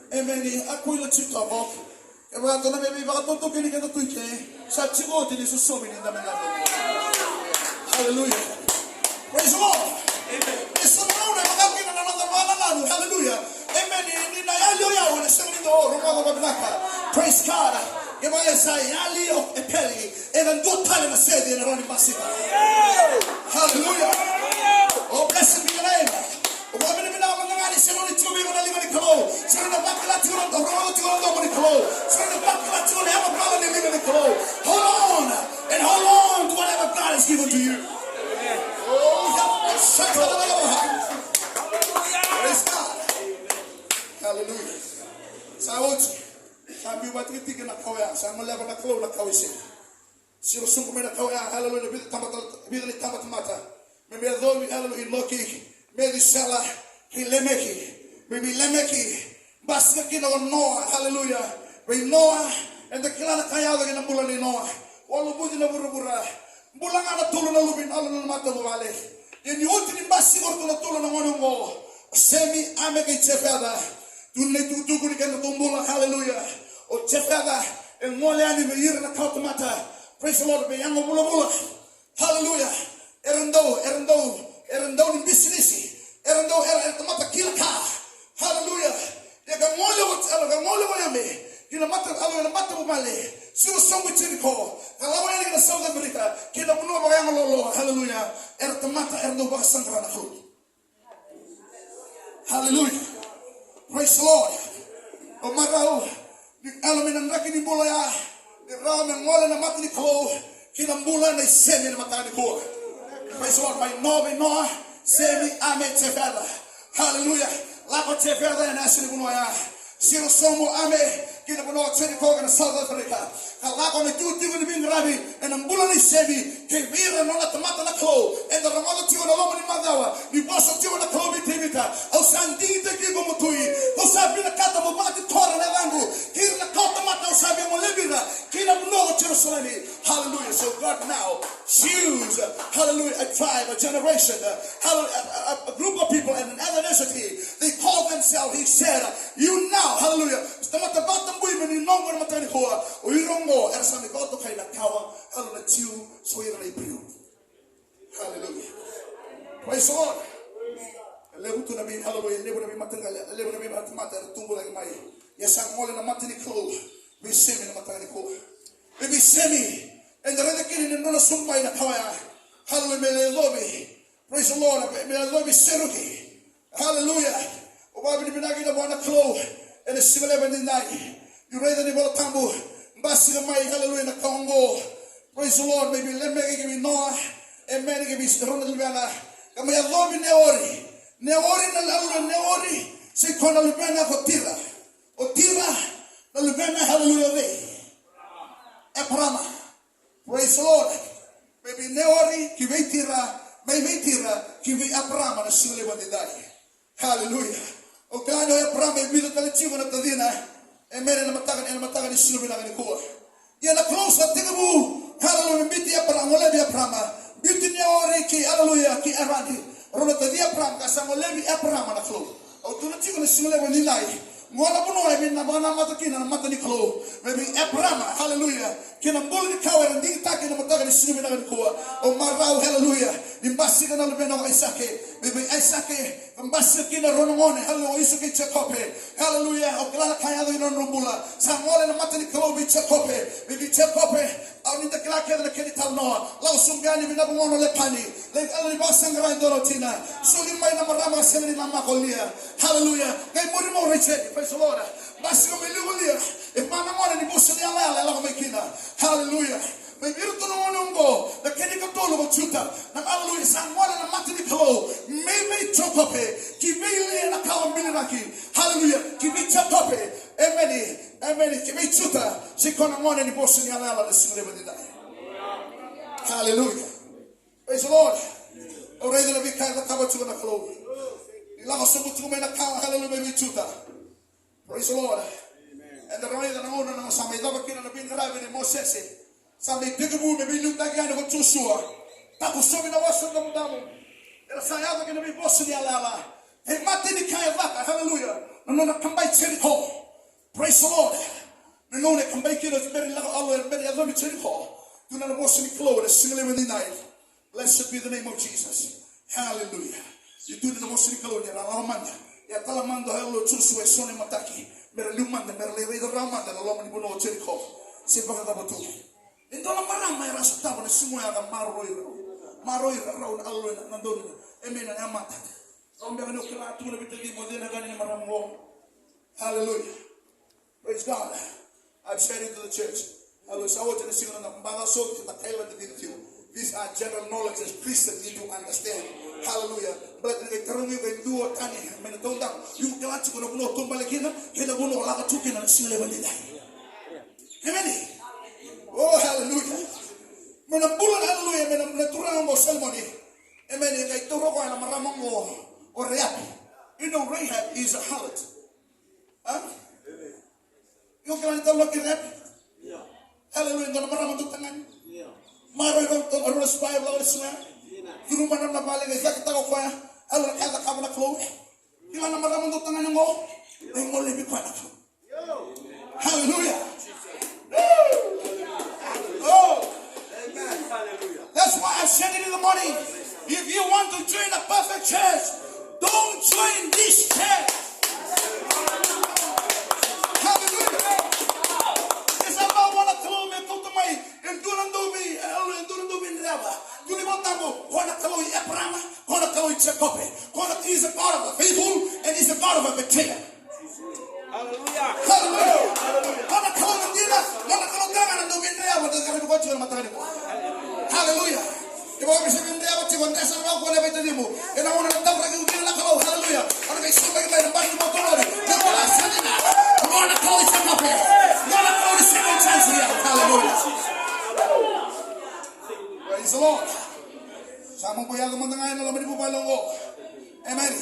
Amen. Aku ilo chito abok. Eba to na maybe baka tonto kini ka tuike. Sa chigo ti ni susumi ni dami nato. Hallelujah. Praise the Lord. Amen. Isa na una baka kina na natabana lalo. Hallelujah. Amen. Ni na yalo yawo na sa mito rumago babnaka. Praise God. Eba esa yali o epeli. Eba ndo tale na sedi na roni pasika. Hallelujah. Oh, blessed be your name. Hold on and hold on to whatever God has given to you. Oh, praise God. Hallelujah. Sabi wat kita na kawya, sa malaban na kaw na kawisi. Sino sungko may na kawya, hallelujah, bidali tamat mata. Maybe though we hallelujah lucky. Medisala, Hilemeki, baby Lemeki, Baskakino Noah, hallelujah. By Noah and the Kilana Kayala in the Bulani Noah, Walubudi Navurura, Bulanga Tulana Lubin, Alan Matavale. In the ultimate Bassigo to the Tulana Monongo, Semi Ameki Chefada, Tunetukurik and the Tumbula, hallelujah. O Chefada, and Moliani, the year in the Kautamata. Praise the Lord, Beyango Bulabula, hallelujah. Erendo in Bisinisi, Erendo Ertamata Kilaka, hallelujah. Yagamolo Yame, in a matter of Matamale, Sue Song with Chirico, allowing in South America, Kidamuno, hallelujah, Ertamata Erdo Sangrana. Hallelujah. Praise the Lord. O Marao, the element and Rakini Bulaya, the Ram and Wall and the Matini Klo, Kinambula and the Semi and Matanico. Praise the Lord, my Noah, Semi Ame Tefada. Hallelujah. Lako Tefada and Asinibunoya. Siro Somo Ame, Kinabuno Chenico and South Africa. Kalako and the two Divin Rabi and Ambulani Semi, Kavira and Nolatamata Klo, and the Ramada Tio and Lomani Madawa, the boss of Tio and the Klobi Tivita, Osandi the Gigomutui, Osabina Katamati Tora Levangu, here in the Kotamata Osabi Molivina, Kinabuno Jerusalem. Hallelujah. So God now choose, hallelujah, a tribe, a generation, a group of people and an ethnicity. They call themselves, he said, you now, hallelujah, Stamatabatan women in Nongo Matanikoa, or you don't know, and some God to kind of cower, hallelujah, you, so you're a brew. Hallelujah. Praise the Lord. Level to the being, hallelujah, level to be Matanga, level to be Matamata, Tumbo like my, yes, I'm all in a Mataniko, be semi in a Mataniko, be semi. And the other kid in the Sumba in a Kawaya. Hallelujah. Praise the Lord. May I love you, Seruki. Hallelujah. Obabi Binagi of one clo and a civil ever night. You read the Nibotambu, Bassika Mai, hallelujah, in the Congo. Praise the Lord. Maybe let me give you Noah and many give you Ronald Lubana. And may I love you, Neori. Neori, Neori. Say, Kona Lubana for Tira. O Tira, the Lubana, hallelujah. Eprama. Praise the Lord. Maybe Neori, Kivetira, maybe Tira, Kivi Abraham, and a Sule when they die. Hallelujah. Okano Abraham, and Middle Chivan of the dinner, and made in a Matagan and Matagan is Sule and the core. Yet a close at Tigabu, hallelujah, Biti Abraham, Olevi Abraham, Biti Neori, Ki, hallelujah, Ki Arandi, Ronata Abraham, Casamolevi Abraham, and a close. Oh, to the Chivan is Sule when they die. Monabuno, I mean, Nabana Matakin and Mataniklo, maybe Abraham, hallelujah. Can a bully cower and dig tack in the Matagan Swimming and Koa, or Marau, hallelujah. The Bassik and Albano Isake, maybe Isake, and Bassakina Ronomone, hallelujah, Isake Chakope, hallelujah, or Glana Kayado in Rombula, Samuel and Mataniklo, Chakope, maybe Chakope. I need the Clark and the Kenital Noah, Lausungani, Vinabuano Lepani, like Alibasanga and Dorotina, Sulim by Namarama, Seven in Macolia, hallelujah. They put him on Richard, praise the Lord. Basco Melulia, if Manamon and Bushia, hallelujah. Maybe you don't know the Kenikatolo Chuta, and hallelujah, San Juan and Mataniklo, maybe Chocope, Kivili and a cow Minaki, hallelujah, Kivi Chocope. Amen. Kimi chuta, sikona mwana ni bosi ni alala na single with die. Hallelujah. Praise the Lord. Already the big kind of cover to the flow. You love us so much to make a cow, hallelujah, chuta. Praise the Lord. And the right and owner of some Lavakin and the being driving in Moses. Some big move, maybe look again of Joshua. That was so in the Western Damo. There's a other going to be bossy alala. Hey, Martin, kind of that, hallelujah. No, come by Jericho. Praise the Lord. No, they come back here as very little and very other Jericho. Do not wash any clothes, single with the night. Blessed be the name of Jesus. Hallelujah. You do the wash any clothes, and Alamanda. Yatalamanda, hello, Joshua, Sonny Mataki, Merlumanda, Merle, the Ramanda, the Lomani Bono Jericho. Sipakabatu. In Dolamarama, Rastava, the Sumuya, Maroy, around Alwyn, and Andon, Emin and Amata. I'm going to kill out two of the more than a gun in Maram. Hallelujah. Praise God. I've shared it to the church. I was out in the single and the soul to the tailor to you. These are general knowledge as Christians need to understand. Hallelujah. But they tell me when do what can you don't down. You can actually go to no Tumbalakina, get a woman like a token and still never did that. Amen. Oh, hallelujah. When a bull, hallelujah, when a natural ceremony. Amen. I told her I'm a Ramongo. or Rahab. You know Rahab is a harlot. Huh? Yung kailangan ito lagi Rahab? Hallelujah. Ito naman naman ito tangan. Maroy ko ito, aros pa yung lawas nga. Kinuman naman na balik, isa kita ko kaya, alam kaya ka na klow. Kailangan naman naman ito tangan yung mo. Ay mo libi pa na ko. Hallelujah. Oh. That's why I said it in the morning. If you want to join a perfect church, don't join this church. Hallelujah. It's about 1 o'clock. Come to my and do me never. Do you want to go? 1 o'clock is Abraham. 1 o'clock is Jacob. God is a God of a faithful and is a God of a betrayer. Hallelujah. Hallelujah. 1 o'clock is dinner. 1 o'clock is do me never. Hallelujah. If I was in there, you want to say, "Well, whatever you do," and I want to talk like you feel like, "Oh, hallelujah!" I'm going to show you the body of God. That's what I said. I'm going to call it a couple. I'm going to call it a second chance here. Hallelujah. Praise the Lord. Sama po yung mga ngayon na laman po palongo. Amen.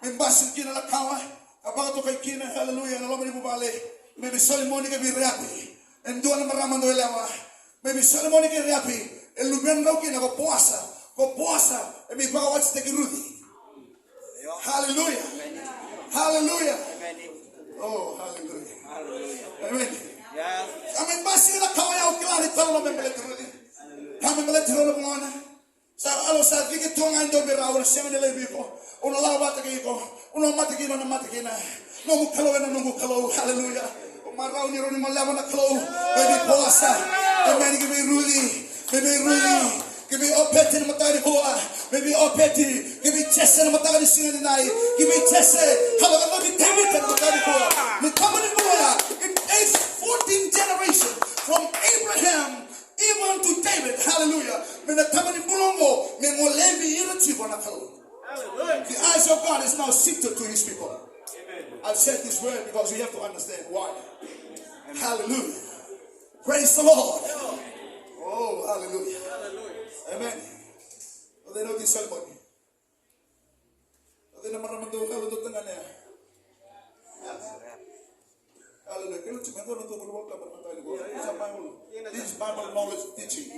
May basin kina na kawa. Kapag ito kay kina, hallelujah, na laman po pali. May bisalimoni ka birapi. And doon na maramang doon lewa. May bisalimoni ka birapi. El lugar no que no puasa, y mi papá va a estar Rudy. Hallelujah, hallelujah. Oh, hallelujah, amen. Amen. Basi na kawaya ukilani talo na mbele Rudy. Kami mbele talo na mwana. Sa alo sa kiki tunga ndo bira wala siya nila biko. Uno la bata kiko, uno mata kino na mata kina. No mukalo na no mukalo. Hallelujah. Marau ni roni malawa na kalo. Baby puasa. Amen. Give me Rudy. Maybe really, give me all petty in the Matari Hoa, maybe all petty, give me chest in the Matari Singing tonight, give me chest, however, be David in the Matari Hoa. The coming Hoa in 14th generation from Abraham even to David, hallelujah. When the coming Bulongo, may more levi irritative on a fellow. The eyes of God is now shifted to his people. I've said this word because we have to understand why. Hallelujah. Praise the Lord. Oh, hallelujah. Hallelujah. Amen. They know this ceremony. They know hallelujah. This is Bible knowledge teaching.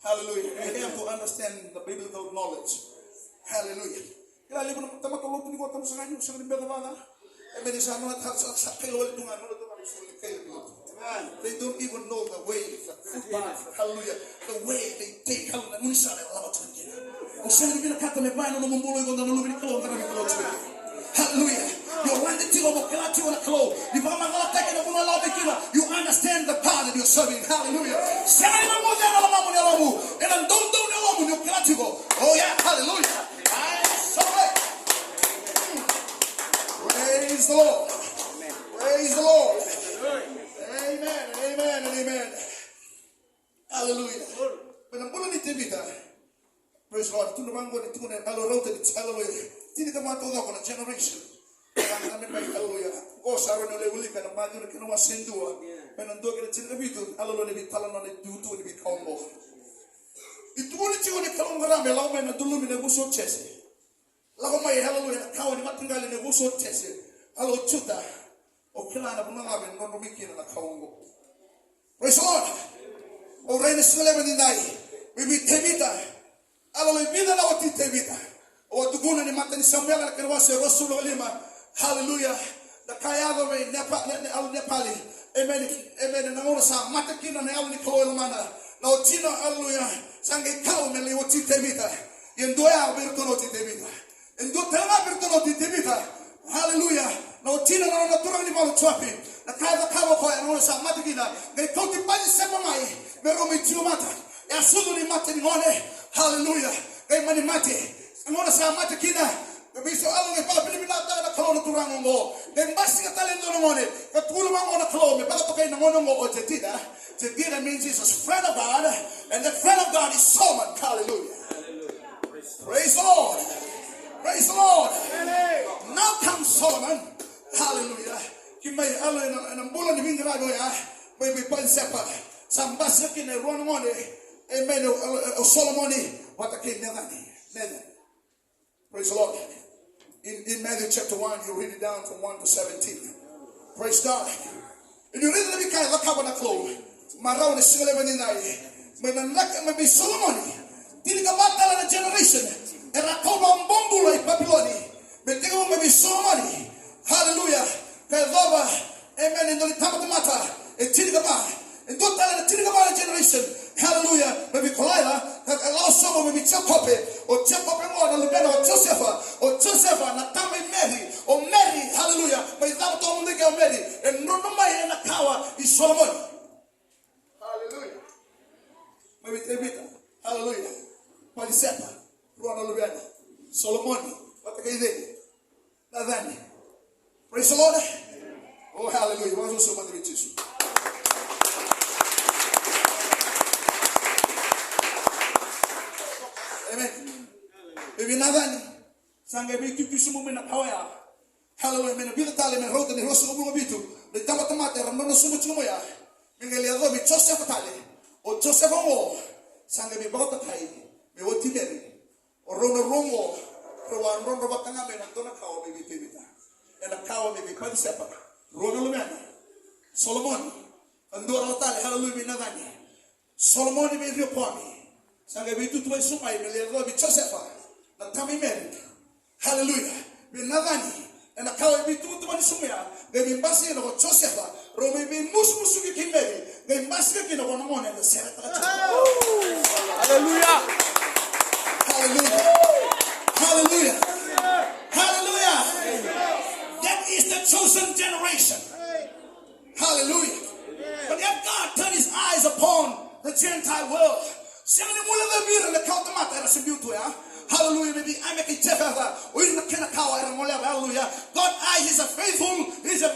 Hallelujah. We have to understand the biblical knowledge. Hallelujah. They don't even know the way, hallelujah, the way they take, hallelujah. You understand the power that you're serving, hallelujah. Oh yeah, hallelujah. Praise the Lord. Praise the Lord. Amen, amen, and amen. Hallelujah. When I'm pulling it in, praise God. To the man going to hallelujah. Did the man to look on a generation? Hallelujah. Oh, Sarah, no, they will live and a man who can was send to her. When I'm doing it in the video, hallelujah, be telling on it, do to be combo. It won't you want to come around the long man and to loom in the bush of chest. Love my hallelujah, cow and Martingal in the bush of chest. Hello, Chuta. O kilana po mga abin, no rumikin na nakaungo. Praise the Lord. O reyna sila man dinay. Bibi tebita. Alaloy bida na wati tebita. O dugunan ni mata ni Samuel na kinawa si Rasulo Lima. Hallelujah. Na kaya ga may Nepali. Amen. Amen. Nangura sa mata kina na ni Kaloy Lamana. Na o tino, hallelujah. Sangay kao me li wati tebita. Yung doya birtuno ti tebita. Yung doya birtuno ti tebita. Hallelujah. No tina na naturang ni Paulo Chuapi. Na kaya ko ay ano sa mata gina. Ngay kauti pa ni Sema Mai. Meron may tiumata. E asudo ni mata ni ngone. Hallelujah. Ngay mani mati. Ngone sa mata gina. Biso alo ngay pa Pilipinata na kalo naturang mo. Ngay basi ka talento ng ngone. Katulo mang ngone kalo. May baka to kayo ng ngone mo o jetida. Jetida means he's a friend of God. And that friend of God is Solomon. Hallelujah. Praise the Lord. Praise the Lord. Now comes Solomon. Hallelujah. Kimay alo ng bulan ni Mingrado ya. May pansepa. Sambas na kinay ruwan ngone. Amen. O Solomon Watake nadhani. Praise the Lord. In Matthew chapter 1, you read it down from 1 to 17. Praise God. And you read the Bible, look up on the clothes. Maraw ni single even nai. May Solomon. Dili ka batala na generation. Era koba mbombulo I Babyloni. May tingo may Solomon. Hallelujah. Kaya baba. Amen. Indoli tamata mata. E tili ka ba. Indoli tala na tili ka ba generation. Hallelujah. Maybe Kolaila, allow someone maybe Jacob or Jacob or Lubena or Joseph na Tama Mary or Mary. Hallelujah. But it's not all the girl Mary and no in the power is Solomon. Hallelujah. Maybe David. Hallelujah. Palisepa, Ruana Lubena, Solomon. What the day? Nadani. Praise the Lord. Oh, hallelujah. What was so much riches? Amen. Baby nadhani sanga bitu kisumu mena kawaya. Hallelujah. Mena bila tale mena rota ni rosu ngumu bitu. Ni tama tamate ramano sumu chumo ya. Mingeli ado mi Joseph tale. O Joseph mo sanga bi bota kai. Me woti beri. O rono romo. Rowan rono batanga mena dona kawa baby tibita. Ena kawa baby padi sepa. Rono lumena. Solomon. Andora tale. Hallelujah nadhani. Solomon ni rio kwami. Sanga bitu tu sumai melero bi Joseph na tami meri. Hallelujah. Binadani na kawa bitu tu sumia be mbasi na Joseph ro be musu ki meri be mbasi ki na kono mona na sera. Hallelujah. Hallelujah. Hallelujah. Hallelujah. That is the chosen generation. Hallelujah. But yet God turned his eyes upon the Gentile world. Hallelujah. Maybe I make a hallelujah. God is a faithful, he's a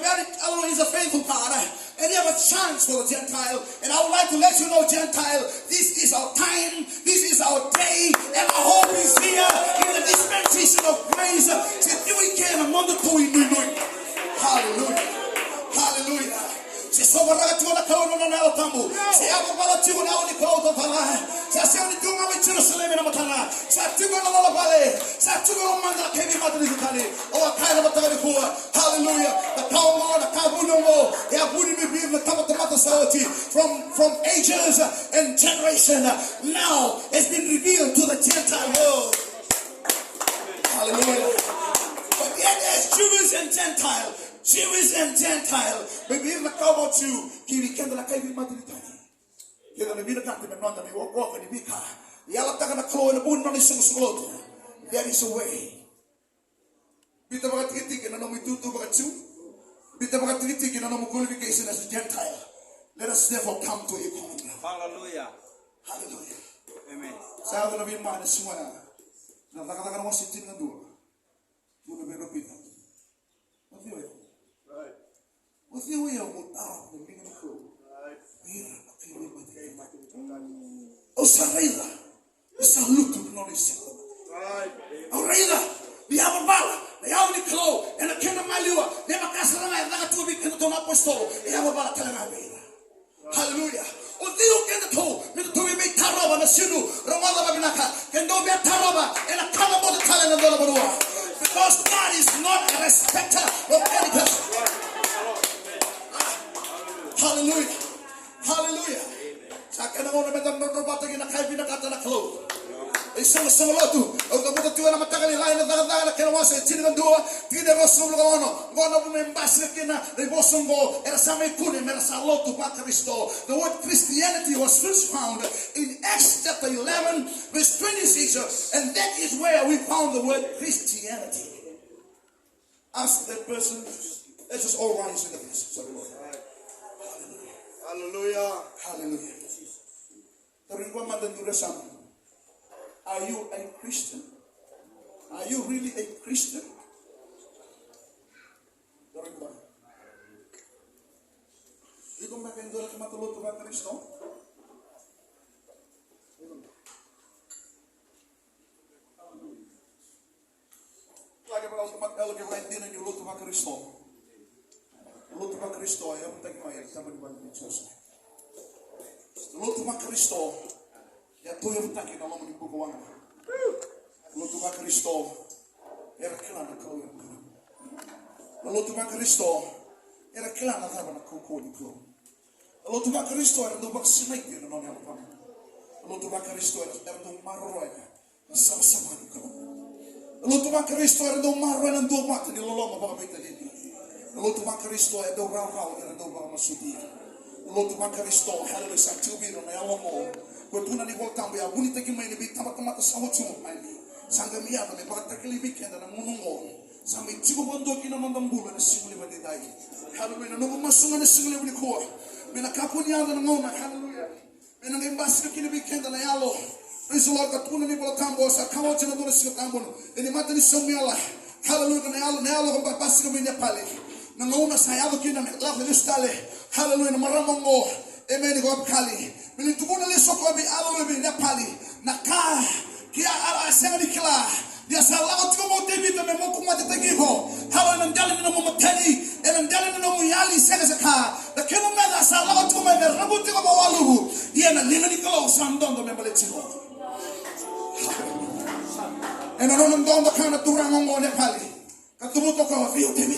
faithful God. And he has a chance for the Gentile. And I would like to let you know, Gentile, this is our time, this is our day, and our hope is here in the dispensation of grace. Hallelujah. Hallelujah. Se sobra tu na kaono na tambu. Se aba bala tu na oni kaoto pala. Se se ni tunga mi Jerusalem na matana. Se tu na la vale. Se tu na manda kebi matri kali. O akaina matari kuwa. Hallelujah. The kaomo na kabuno mo. Ya buni mi bi na tamata mata sauti from ages and generation. Now it's been revealed to the Gentile world. Hallelujah. But yet there's Jews and Gentile. Jewish and Gentile. Maybe in the cover about you. Kiri kenda na kai bima dilitani. Kenda na bina kati menonda ni wako ni bika. Yala taka na klo na bun nani sumusloto. There is a way. Bita baga tiki na namu tutu baga chu. Bita baga tiki na namu qualification as a Gentile. Let us therefore come to a common. Hallelujah. Hallelujah. Amen. Saya na bima na semua. Na taka na wasitin na dua. Tuna bero pita. With you, we are without the meaning of O Sarayla, the saluto non is. O Rayla, the Ababala, the Audi Clo, and the Kenda Malua, the Macasana, and the two big Canton Apostol, the Ababala Calamavila. Hallelujah. O Dio Kendo, the two big Taroba, and the Sinu, Ramada Babinaka, Kendobia Taroba, and a Kalabo the Talan of the because God is not a respecter of any person. Hallelujah. Hallelujah. Sakana mo na medan no bata gina kai bina kata na klo. Isang lotu. O kabuto tuwa na matagal ilain na daga na kinawa sa chiningan duwa. Tide rosong lugawono. Ngono po may mbasi kina ribosong go. Era sa may kunin. Mera sa lotu pa Kristo. The word Christianity was first found in Acts chapter 11 verse 26. And that is where we found the word Christianity. Ask that person. Let's just all rise in the presence of the Lord. Hallelujah. Hallelujah. Are you a Christian? Are you really a Christian? Luto pa Kristo ay ang tagmay sa Biblia ni Jesus. Luto pa Kristo Ya toyo taki na lomo ni buko wanga. Lo tuba Kristo. Era kilana kau. Lo tuba Kristo. Era kilana taba na kau ni kau. Lo tuba Kristo era do baksinai ni no ni apa. Lo tuba Kristo era do marroa. Sama-sama ni kau. Lo tuba Kristo era do marroa na do mata ni loloma baka beta ni. Lo tuba Kristo era do rau era do baka masudia. Lo tuba Kristo haleluya saktubi no na lomo. Ko tuna ni voltambo ya bunita ki mai ni bitama tamata sawotu mai ni. Sanga mia no me baka takili bikenda na munungo. Sami tigo bondo ki na mandambula na singule badidai. Haleluya no masunga na singule buli ko. Mena kapuni anda na ngona haleluya. Mena ngembasi ki ni bikenda na yalo. Praise the Lord katuna ni voltambo sa kawotu na dona sio tambo. Eni mata ni somiala. Haleluya na yalo ko basi ko menya pale. Na ngona sa yalo ki na la stale. Haleluya na maramongo. Amen ko kali. Mili tukuna leso ko bi alo bi na pali. Na ka kia ala sengani kila. Dia salawa tuko mo tebi to me mo kuma te giho. Hawa na ndali no mo teni. Ela ndali no mo yali sega saka. Da kemo na salawa tuko me rabu tuko mo walubu. Dia na lina ni kalo sandondo me male tiko. Ena no ndondo kana turango ne pali. Katumuto ko fi tebi.